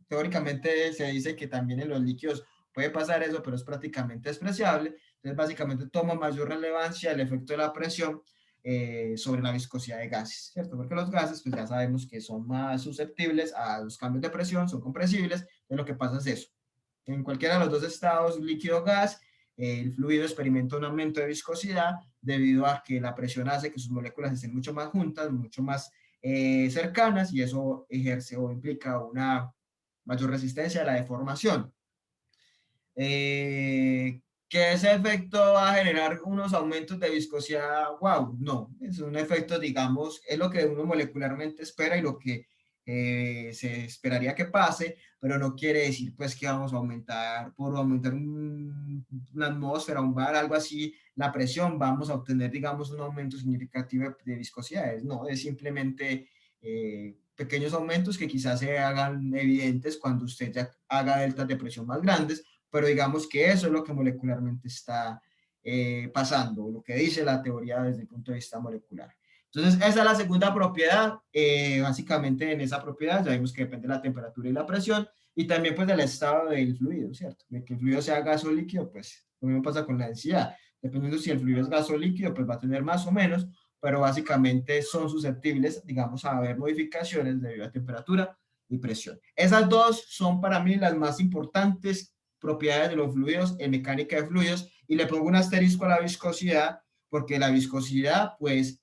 teóricamente se dice que también en los líquidos puede pasar eso, pero es prácticamente despreciable. Entonces, básicamente toma mayor relevancia el efecto de la presión sobre la viscosidad de gases, ¿cierto? Porque los gases, pues ya sabemos que son más susceptibles a los cambios de presión, son compresibles, entonces lo que pasa es eso. En cualquiera de los dos estados, líquido o gas, el fluido experimenta un aumento de viscosidad debido a que la presión hace que sus moléculas estén mucho más juntas, mucho más cercanas, y eso ejerce o implica una mayor resistencia a la deformación. Que ese efecto va a generar unos aumentos de viscosidad, wow, no, es un efecto, digamos, es lo que uno molecularmente espera y lo que se esperaría que pase, pero no quiere decir pues que vamos a aumentar, por aumentar una atmósfera, un bar, algo así, la presión, vamos a obtener, digamos, un aumento significativo de viscosidades, no, es simplemente pequeños aumentos que quizás se hagan evidentes cuando usted ya haga deltas de presión más grandes, pero digamos que eso es lo que molecularmente está pasando, lo que dice la teoría desde el punto de vista molecular. Entonces, esa es la segunda propiedad. Básicamente, en esa propiedad ya vimos que depende de la temperatura y la presión, y también pues del estado del fluido, ¿cierto? De que el fluido sea gas o líquido, pues lo mismo pasa con la densidad. Dependiendo si el fluido es gas o líquido, pues va a tener más o menos, pero básicamente son susceptibles, digamos, a haber modificaciones debido a temperatura y presión. Esas dos son para mí las más importantes propiedades de los fluidos en mecánica de fluidos, y le pongo un asterisco a la viscosidad, porque la viscosidad, pues,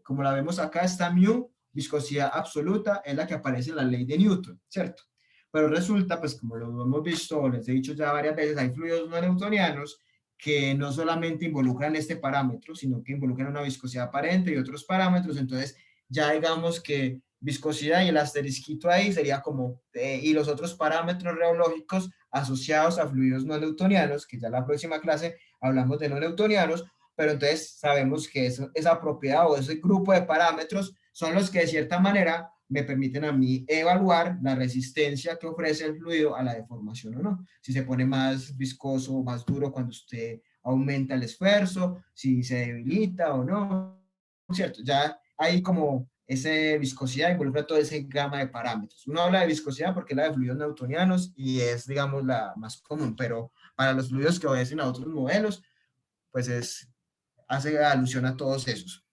como la vemos acá, está mu, viscosidad absoluta, es la que aparece en la ley de Newton, ¿cierto? Pero resulta, pues, como lo hemos visto, les he dicho ya varias veces, hay fluidos no newtonianos que no solamente involucran este parámetro, sino que involucran una viscosidad aparente y otros parámetros. Entonces, ya digamos que viscosidad y el asterisquito ahí sería como, y los otros parámetros reológicos asociados a fluidos no newtonianos, que ya en la próxima clase hablamos de no newtonianos, pero entonces sabemos que esa propiedad o ese grupo de parámetros son los que de cierta manera me permiten a mí evaluar la resistencia que ofrece el fluido a la deformación o no. Si se pone más viscoso o más duro cuando usted aumenta el esfuerzo, si se debilita o no, ¿cierto? Ya hay como esa viscosidad involucra todo ese gama de parámetros. Uno habla de viscosidad porque es la de fluidos newtonianos y es, digamos, la más común, pero para los fluidos que obedecen a otros modelos, pues hace alusión a todos esos.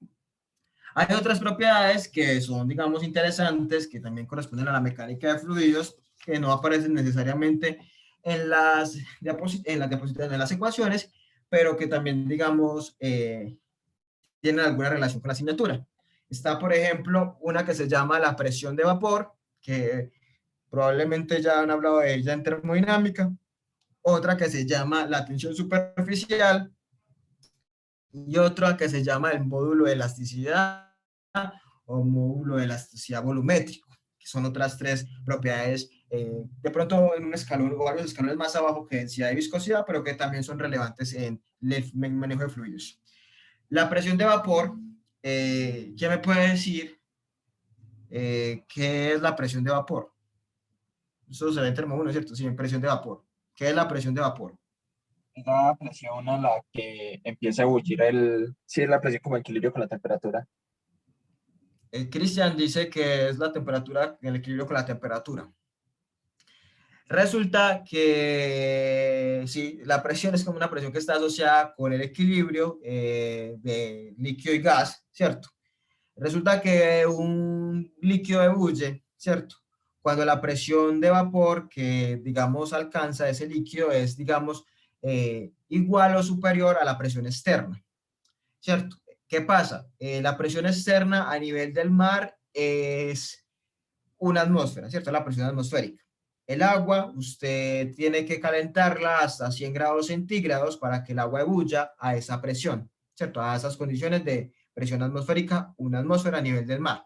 Hay otras propiedades que son, digamos, interesantes, que también corresponden a la mecánica de fluidos, que no aparecen necesariamente en las diapositivas, en las ecuaciones, pero que también, digamos, tienen alguna relación con la asignatura. Está, por ejemplo, una que se llama la presión de vapor, que probablemente ya han hablado de ella en termodinámica. Otra que se llama la tensión superficial, y otra que se llama el módulo de elasticidad o módulo de elasticidad volumétrico, que son otras tres propiedades, de pronto en un escalón o varios escalones más abajo que densidad y viscosidad, pero que también son relevantes en el manejo de fluidos. La presión de vapor, ¿quién me puede decir qué es la presión de vapor? Eso se ve en termo 1, ¿cierto? Sí, en presión de vapor. ¿Qué es la presión de vapor? Es la presión a la que empieza a bullir sí, es la presión como equilibrio con la temperatura. Cristian dice que es la temperatura, el equilibrio con la temperatura. Resulta que sí, la presión es como una presión que está asociada con el equilibrio de líquido y gas, ¿cierto? Resulta que un líquido ebulle, ¿cierto? Cuando la presión de vapor que, digamos, alcanza ese líquido es, digamos, igual o superior a la presión externa, ¿cierto? ¿Qué pasa? La presión externa a nivel del mar es una atmósfera, ¿cierto? La presión atmosférica. El agua, usted tiene que calentarla hasta 100 grados centígrados para que el agua ebulla a esa presión, ¿cierto? A esas condiciones de presión atmosférica, una atmósfera a nivel del mar.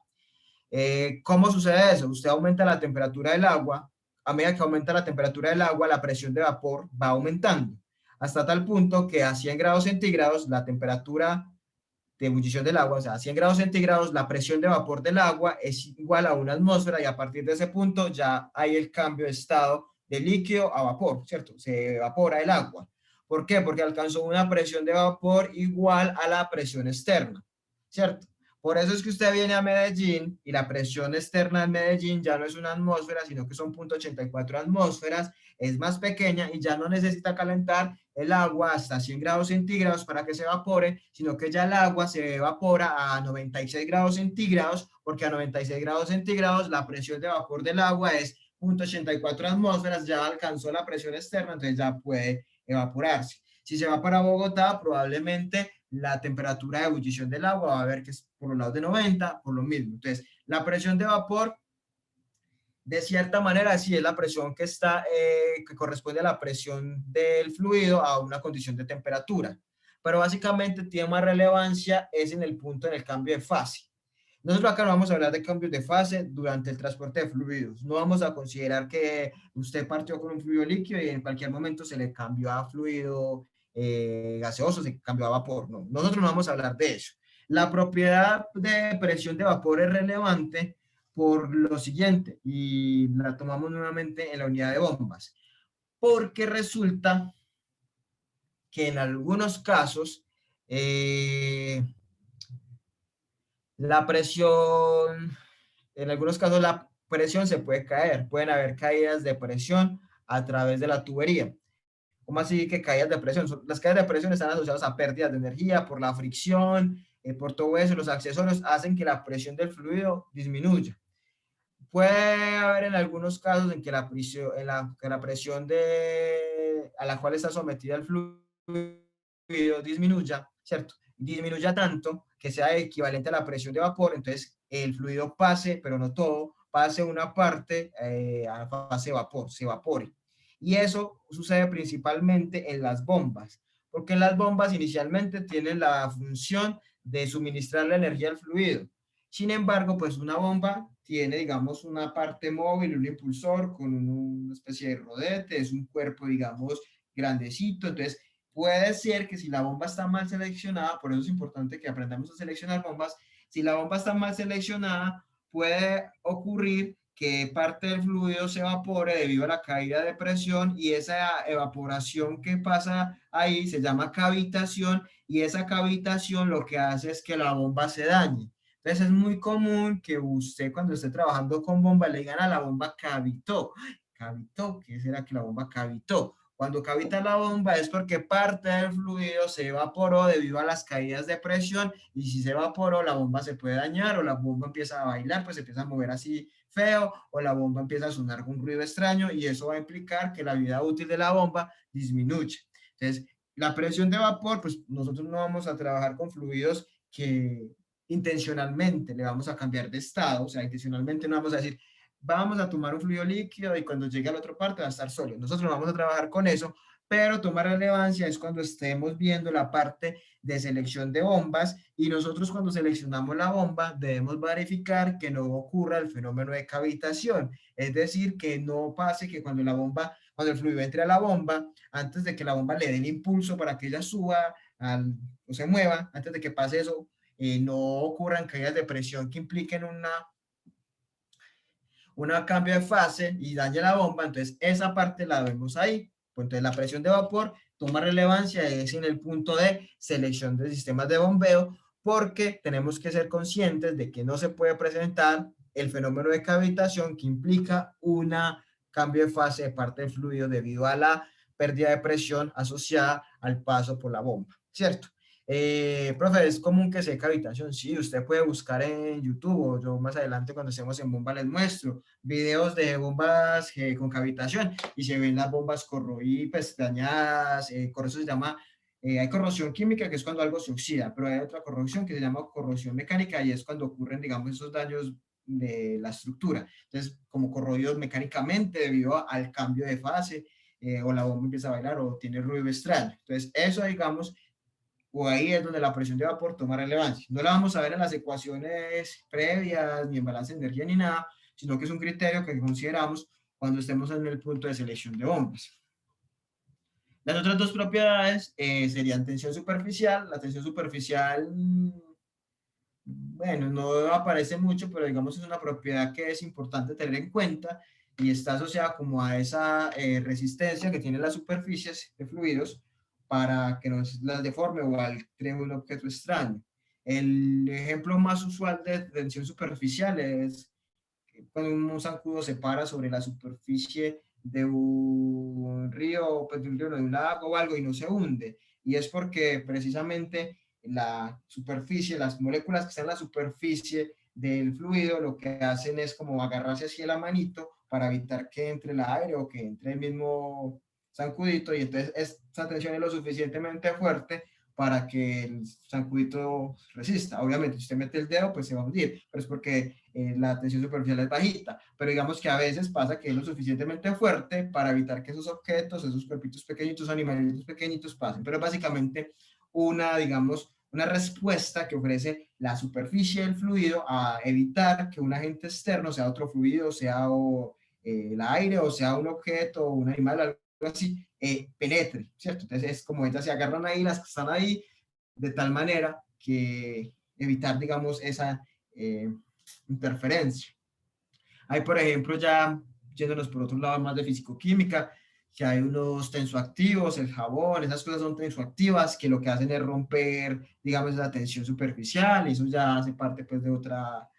¿Cómo sucede eso? Usted aumenta la temperatura del agua, a medida que aumenta la temperatura del agua, la presión de vapor va aumentando, hasta tal punto que a 100 grados centígrados la temperatura de ebullición del agua, o sea, a 100 grados centígrados, la presión de vapor del agua es igual a una atmósfera y a partir de ese punto ya hay el cambio de estado de líquido a vapor, ¿cierto? Se evapora el agua. ¿Por qué? Porque alcanzó una presión de vapor igual a la presión externa, ¿cierto? Por eso es que usted viene a Medellín y la presión externa en Medellín ya no es una atmósfera, sino que son 0.84 atmósferas, es más pequeña y ya no necesita calentar el agua hasta 100 grados centígrados para que se evapore, sino que ya el agua se evapora a 96 grados centígrados, porque a 96 grados centígrados la presión de vapor del agua es 0.84 atmósferas, ya alcanzó la presión externa, entonces ya puede evaporarse. Si se va para Bogotá, probablemente la temperatura de ebullición del agua va a ver que es por los lados de 90, por lo mismo. Entonces, la presión de vapor de cierta manera, sí es la presión que está, que corresponde a la presión del fluido a una condición de temperatura. Pero básicamente tiene más relevancia es en el punto en el cambio de fase. Nosotros acá no vamos a hablar de cambios de fase durante el transporte de fluidos. No vamos a considerar que usted partió con un fluido líquido y en cualquier momento se le cambió a fluido gaseoso, se cambió a vapor. No, nosotros no vamos a hablar de eso. La propiedad de presión de vapor es relevante por lo siguiente, y la tomamos nuevamente en la unidad de bombas, porque resulta que en algunos casos la presión, en algunos casos la presión se puede caer, pueden haber caídas de presión a través de la tubería. ¿Cómo así que caídas de presión? Las caídas de presión están asociadas a pérdidas de energía por la fricción, por todo eso, los accesorios hacen que la presión del fluido disminuya. Puede haber en algunos casos en que la presión, a la cual está sometida el fluido disminuya, ¿cierto? Disminuya tanto que sea equivalente a la presión de vapor, entonces el fluido pase, pero no todo, pase una parte a fase de vapor, se evapore. Y eso sucede principalmente en las bombas, porque en las bombas inicialmente tienen la función de suministrar la energía al fluido. Sin embargo, pues una bomba tiene, digamos, una parte móvil, un impulsor con una especie de rodete, es un cuerpo, digamos, grandecito, entonces puede ser que si la bomba está mal seleccionada, por eso es importante que aprendamos a seleccionar bombas, si la bomba está mal seleccionada, puede ocurrir que parte del fluido se evapore debido a la caída de presión y esa evaporación que pasa ahí se llama cavitación y esa cavitación lo que hace es que la bomba se dañe. Entonces es muy común que usted cuando esté trabajando con bomba le digan a la bomba cavitó. ¿Cavitó? ¿Qué será que la bomba cavitó? Cuando cavita la bomba es porque parte del fluido se evaporó debido a las caídas de presión y si se evaporó la bomba se puede dañar o la bomba empieza a bailar, pues se empieza a mover así feo o la bomba empieza a sonar con un ruido extraño y eso va a implicar que la vida útil de la bomba disminuye. Entonces, la presión de vapor, pues nosotros no vamos a trabajar con fluidos que intencionalmente le vamos a cambiar de estado, o sea, intencionalmente no vamos a decir, vamos a tomar un fluido líquido y cuando llegue a la otra parte va a estar sólido. Nosotros no vamos a trabajar con eso, pero toma relevancia es cuando estemos viendo la parte de selección de bombas y nosotros cuando seleccionamos la bomba debemos verificar que no ocurra el fenómeno de cavitación, es decir, que no pase que cuando la bomba, cuando el fluido entre a la bomba, antes de que la bomba le dé el impulso para que ella suba o se mueva, antes de que pase eso, no ocurran caídas de presión que impliquen una cambio de fase y dañe la bomba, entonces esa parte la vemos ahí. Pues entonces la presión de vapor toma relevancia es en el punto de selección de sistemas de bombeo, porque tenemos que ser conscientes de que no se puede presentar el fenómeno de cavitación que implica una cambio de fase de parte del fluido debido a la pérdida de presión asociada al paso por la bomba, ¿cierto? Profe, es común que se dé cavitación, sí, usted puede buscar en YouTube o yo más adelante cuando estemos en bomba les muestro videos de bombas con cavitación y se ven las bombas pues, dañadas, eso se llama, hay corrosión química que es cuando algo se oxida, pero hay otra corrosión que se llama corrosión mecánica y es cuando ocurren, digamos, esos daños de la estructura. Entonces, como corroídos mecánicamente debido al cambio de fase, o la bomba empieza a bailar o tiene ruido extraño. Entonces, eso, digamos, o ahí es donde la presión de vapor toma relevancia. No la vamos a ver en las ecuaciones previas, ni en balance de energía, ni nada, sino que es un criterio que consideramos cuando estemos en el punto de selección de bombas. Las otras dos propiedades serían tensión superficial. La tensión superficial, bueno, no aparece mucho, pero digamos es una propiedad que es importante tener en cuenta y está asociada como a esa resistencia que tiene las superficies de fluidos para que no las deforme o altere un objeto extraño. El ejemplo más usual de tensión superficial es cuando un zancudo se para sobre la superficie de un río, pues de un río, de un lago o algo y no se hunde. Y es porque precisamente la superficie, las moléculas que están en la superficie del fluido, lo que hacen es como agarrarse así la manito para evitar que entre el aire o que entre el mismo zancudito y entonces esa tensión es lo suficientemente fuerte para que el zancudito resista. Obviamente, si usted mete el dedo, pues se va a hundir, pero es porque la tensión superficial es bajita. Pero digamos que a veces pasa que es lo suficientemente fuerte para evitar que esos objetos, esos cuerpitos pequeñitos, animalitos pequeñitos pasen. Pero básicamente digamos, una respuesta que ofrece la superficie del fluido a evitar que un agente externo, sea otro fluido, sea el aire o sea un objeto o un animal, algo así, penetre, ¿cierto? Entonces es como ellas se agarran ahí, las que están ahí, de tal manera que evitar, digamos, esa interferencia. Hay, por ejemplo, ya yéndonos por otro lado más de fisicoquímica, que hay unos tensoactivos, el jabón, esas cosas son tensoactivas que lo que hacen es romper, digamos, la tensión superficial y eso ya hace parte pues de otras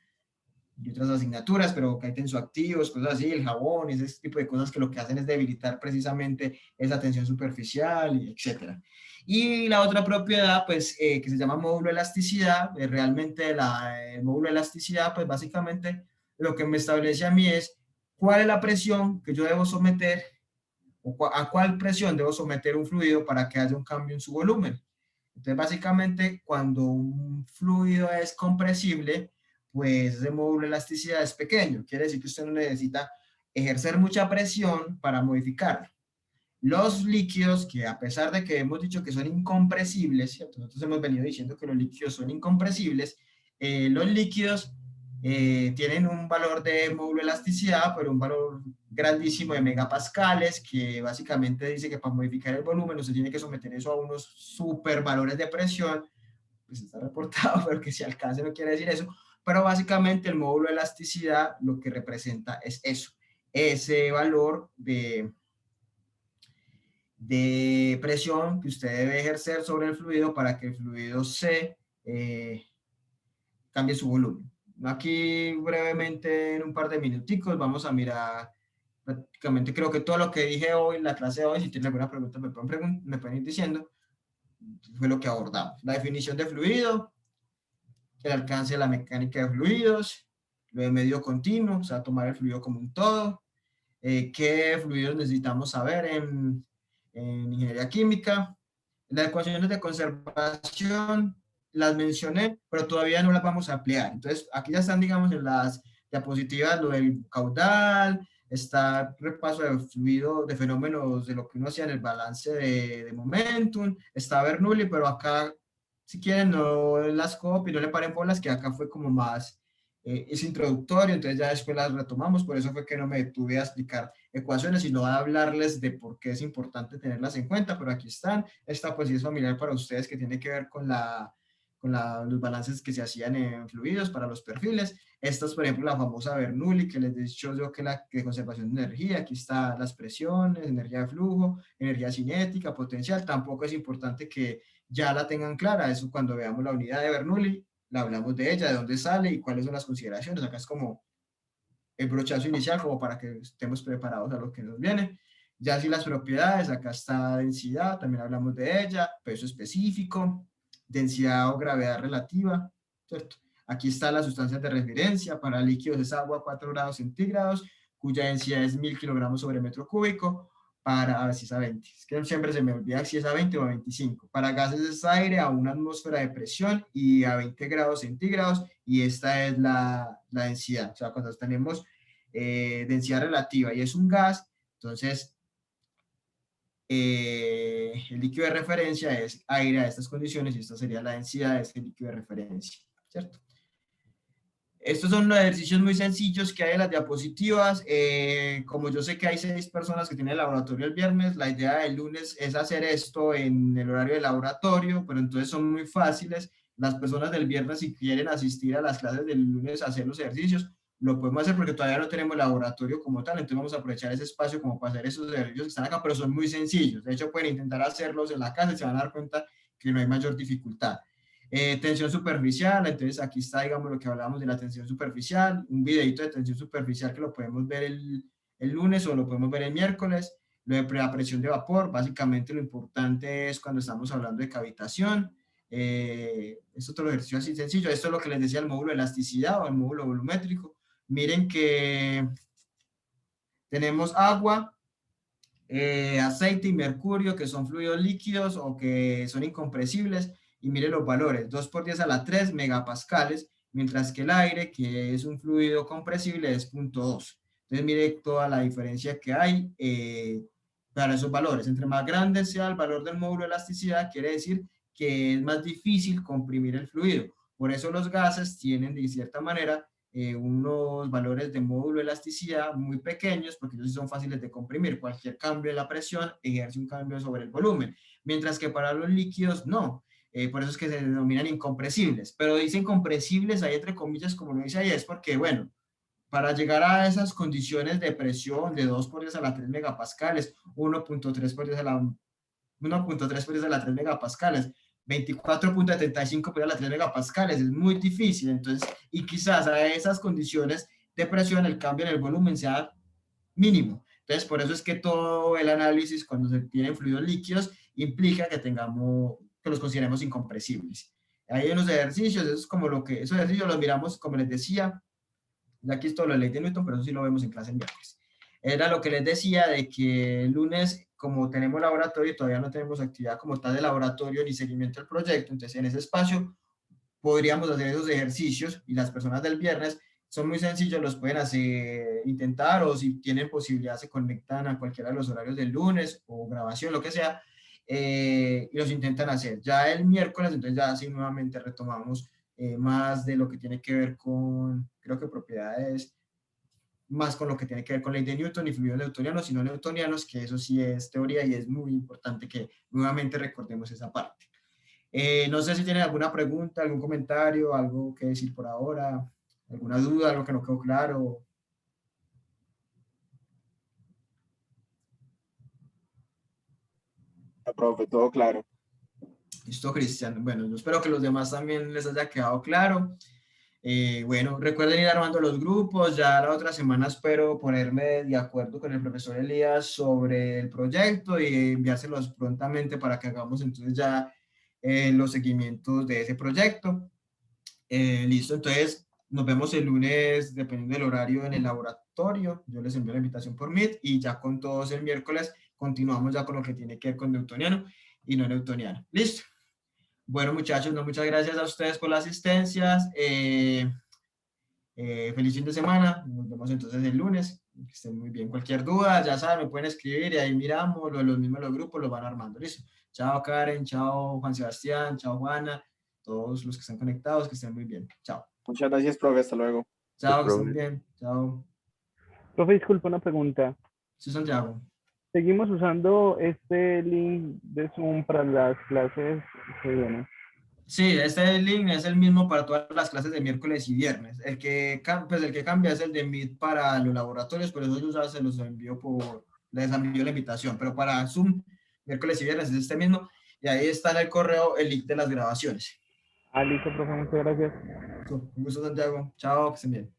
asignaturas, pero que hay tensoactivos, cosas así, el jabón, ese tipo de cosas que lo que hacen es debilitar precisamente esa tensión superficial, etc. Y la otra propiedad, pues, que se llama módulo elasticidad, realmente el módulo elasticidad, pues, básicamente lo que me establece a mí es cuál es la presión que yo debo someter o a cuál presión debo someter un fluido para que haya un cambio en su volumen. Entonces, básicamente, cuando un fluido es compresible, pues ese módulo de elasticidad es pequeño. Quiere decir que usted no necesita ejercer mucha presión para modificarlo. Los líquidos, que a pesar de que hemos dicho que son incompresibles, ¿cierto? Nosotros hemos venido diciendo que los líquidos son incompresibles, los líquidos tienen un valor de módulo de elasticidad, pero un valor grandísimo de megapascales, que básicamente dice que para modificar el volumen usted tiene que someter eso a unos super valores de presión, pues está reportado, pero que si alcance no quiere decir eso, pero básicamente el módulo de elasticidad lo que representa es eso, ese valor de presión que usted debe ejercer sobre el fluido para que el fluido se cambie su volumen. Aquí brevemente en un par de minuticos vamos a mirar prácticamente creo que todo lo que dije hoy en la clase de hoy, si tienen alguna pregunta me pueden ir diciendo, fue lo que abordamos. La definición de fluido, el alcance de la mecánica de fluidos, lo de medio continuo, o sea, tomar el fluido como un todo, qué fluidos necesitamos saber en ingeniería química, las ecuaciones de conservación, las mencioné, pero todavía no las vamos a ampliar. Entonces, aquí ya están, digamos, en las diapositivas lo del caudal, está repaso de fluido, de fenómenos de lo que uno hacía en el balance de momentum, está Bernoulli, pero acá, si quieren, no las copio, no le paren bolas, que acá fue como más, es introductorio, entonces ya después las retomamos, por eso fue que no me detuve a explicar ecuaciones, sino a hablarles de por qué es importante tenerlas en cuenta, pero aquí están. Esta pues sí es familiar para ustedes, que tiene que ver con los balances que se hacían en fluidos para los perfiles. Esta es, por ejemplo, la famosa Bernoulli, que les he dicho yo que la de conservación de energía. Aquí está las presiones, energía de flujo, energía cinética, potencial. Tampoco es importante que ya la tengan clara. Eso cuando veamos la unidad de Bernoulli, la hablamos de ella, de dónde sale y cuáles son las consideraciones. Acá es como el brochazo inicial, como para que estemos preparados a lo que nos viene. Ya si las propiedades, acá está densidad, también hablamos de ella, peso específico, densidad o gravedad relativa, ¿cierto? Aquí están las sustancias de referencia, para líquidos es agua a 4 grados centígrados, cuya densidad es 1000 kilogramos sobre metro cúbico, para, a ver si es a 20, es que siempre se me olvida si es a 20 o a 25, para gases es aire a una atmósfera de presión y a 20 grados centígrados, y esta es la densidad, o sea, cuando tenemos densidad relativa y es un gas, entonces el líquido de referencia es aire a estas condiciones y esta sería la densidad de ese líquido de referencia, ¿cierto? Estos son los ejercicios muy sencillos que hay en las diapositivas. Como yo sé que hay 6 personas que tienen el laboratorio el viernes, la idea del lunes es hacer esto en el horario de laboratorio, pero entonces son muy fáciles. Las personas del viernes, si quieren asistir a las clases del lunes a hacer los ejercicios, lo podemos hacer porque todavía no tenemos laboratorio como tal, entonces vamos a aprovechar ese espacio como para hacer esos ejercicios que están acá, pero son muy sencillos. De hecho, pueden intentar hacerlos en la casa y se van a dar cuenta que no hay mayor dificultad. Tensión superficial, entonces aquí está, digamos, lo que hablábamos de la tensión superficial, un videito de tensión superficial que lo podemos ver el lunes o lo podemos ver el miércoles. Lo de la presión de vapor, básicamente lo importante es cuando estamos hablando de cavitación. Esto es otro ejercicio así sencillo. Esto es lo que les decía el módulo de elasticidad o el módulo volumétrico. Miren que tenemos agua, aceite y mercurio, que son fluidos líquidos o que son incompresibles, y mire los valores, 2 por 10 a la 3 megapascales, mientras que el aire, que es un fluido compresible, es 0.2. Entonces mire toda la diferencia que hay para esos valores. Entre más grande sea el valor del módulo de elasticidad, quiere decir que es más difícil comprimir el fluido. Por eso los gases tienen de cierta manera unos valores de módulo de elasticidad muy pequeños, porque ellos sí son fáciles de comprimir. Cualquier cambio en la presión ejerce un cambio sobre el volumen, mientras que para los líquidos no. Por eso es que se denominan incompresibles, pero dicen compresibles ahí entre comillas, como lo dice ahí, es porque, bueno, para llegar a esas condiciones de presión de 2 por 10 a la 3 megapascales, 1.3 por 10 a la 1.3 por 10 a la 3 megapascales, 24.75 por 10 a la 3 megapascales, es muy difícil. Entonces, y quizás a esas condiciones de presión el cambio en el volumen sea mínimo. Entonces, por eso es que todo el análisis cuando se tienen fluidos líquidos implica que que los consideremos incompresibles. Hay unos ejercicios, eso es como lo que, esos ejercicios los miramos, como les decía, ya aquí está la ley de Newton, pero eso sí lo vemos en clase en miércoles. Era lo que les decía de que el lunes, como tenemos laboratorio, todavía no tenemos actividad como tal de laboratorio ni seguimiento del proyecto, entonces en ese espacio podríamos hacer esos ejercicios y las personas del viernes son muy sencillos, los pueden hacer, intentar, o si tienen posibilidad se conectan a cualquiera de los horarios del lunes o grabación, lo que sea, y los intentan hacer. Ya el miércoles, entonces ya así nuevamente retomamos más de lo que tiene que ver con, creo que propiedades más con lo que tiene que ver con ley de Newton y fluidos newtonianos y no newtonianos, que eso sí es teoría y es muy importante que nuevamente recordemos esa parte. No sé si tienen alguna pregunta, algún comentario, algo que decir por ahora, alguna duda, algo que no quedó claro. Profe, todo claro. Listo, Cristian. Bueno, yo espero que los demás también les haya quedado claro. Bueno, recuerden ir armando los grupos. Ya la otra semana espero ponerme de acuerdo con el profesor Elías sobre el proyecto y enviárselos prontamente para que hagamos entonces ya los seguimientos de ese proyecto. Listo, entonces nos vemos el lunes, dependiendo del horario, en el laboratorio. Yo les envío la invitación por Meet y ya con todos el miércoles continuamos ya con lo que tiene que ver con newtoniano y no newtoniano. Listo. Bueno, muchachos, no, muchas gracias a ustedes por las asistencias. Feliz fin de semana. Nos vemos entonces el lunes. Que estén muy bien. Cualquier duda, ya saben, me pueden escribir y ahí miramos. Los mismos los grupos los van armando. Listo. Chao, Karen. Chao, Juan Sebastián. Chao, Juana. Todos los que están conectados, que estén muy bien. Chao. Muchas gracias, profe. Hasta luego. Chao, que profe. estén bien. Chao. Profe, disculpa una pregunta. Sí, Santiago. ¿Seguimos usando este link de Zoom para las clases que vienen? Sí, este link es el mismo para todas las clases de miércoles y viernes. El que cambia es el de Meet para los laboratorios, por eso yo ya se los envío les envío la invitación, pero para Zoom, miércoles y viernes es este mismo, y ahí está en el correo el link de las grabaciones. Listo, profe, muchas gracias. Un gusto, Santiago. Chao, que estén bien.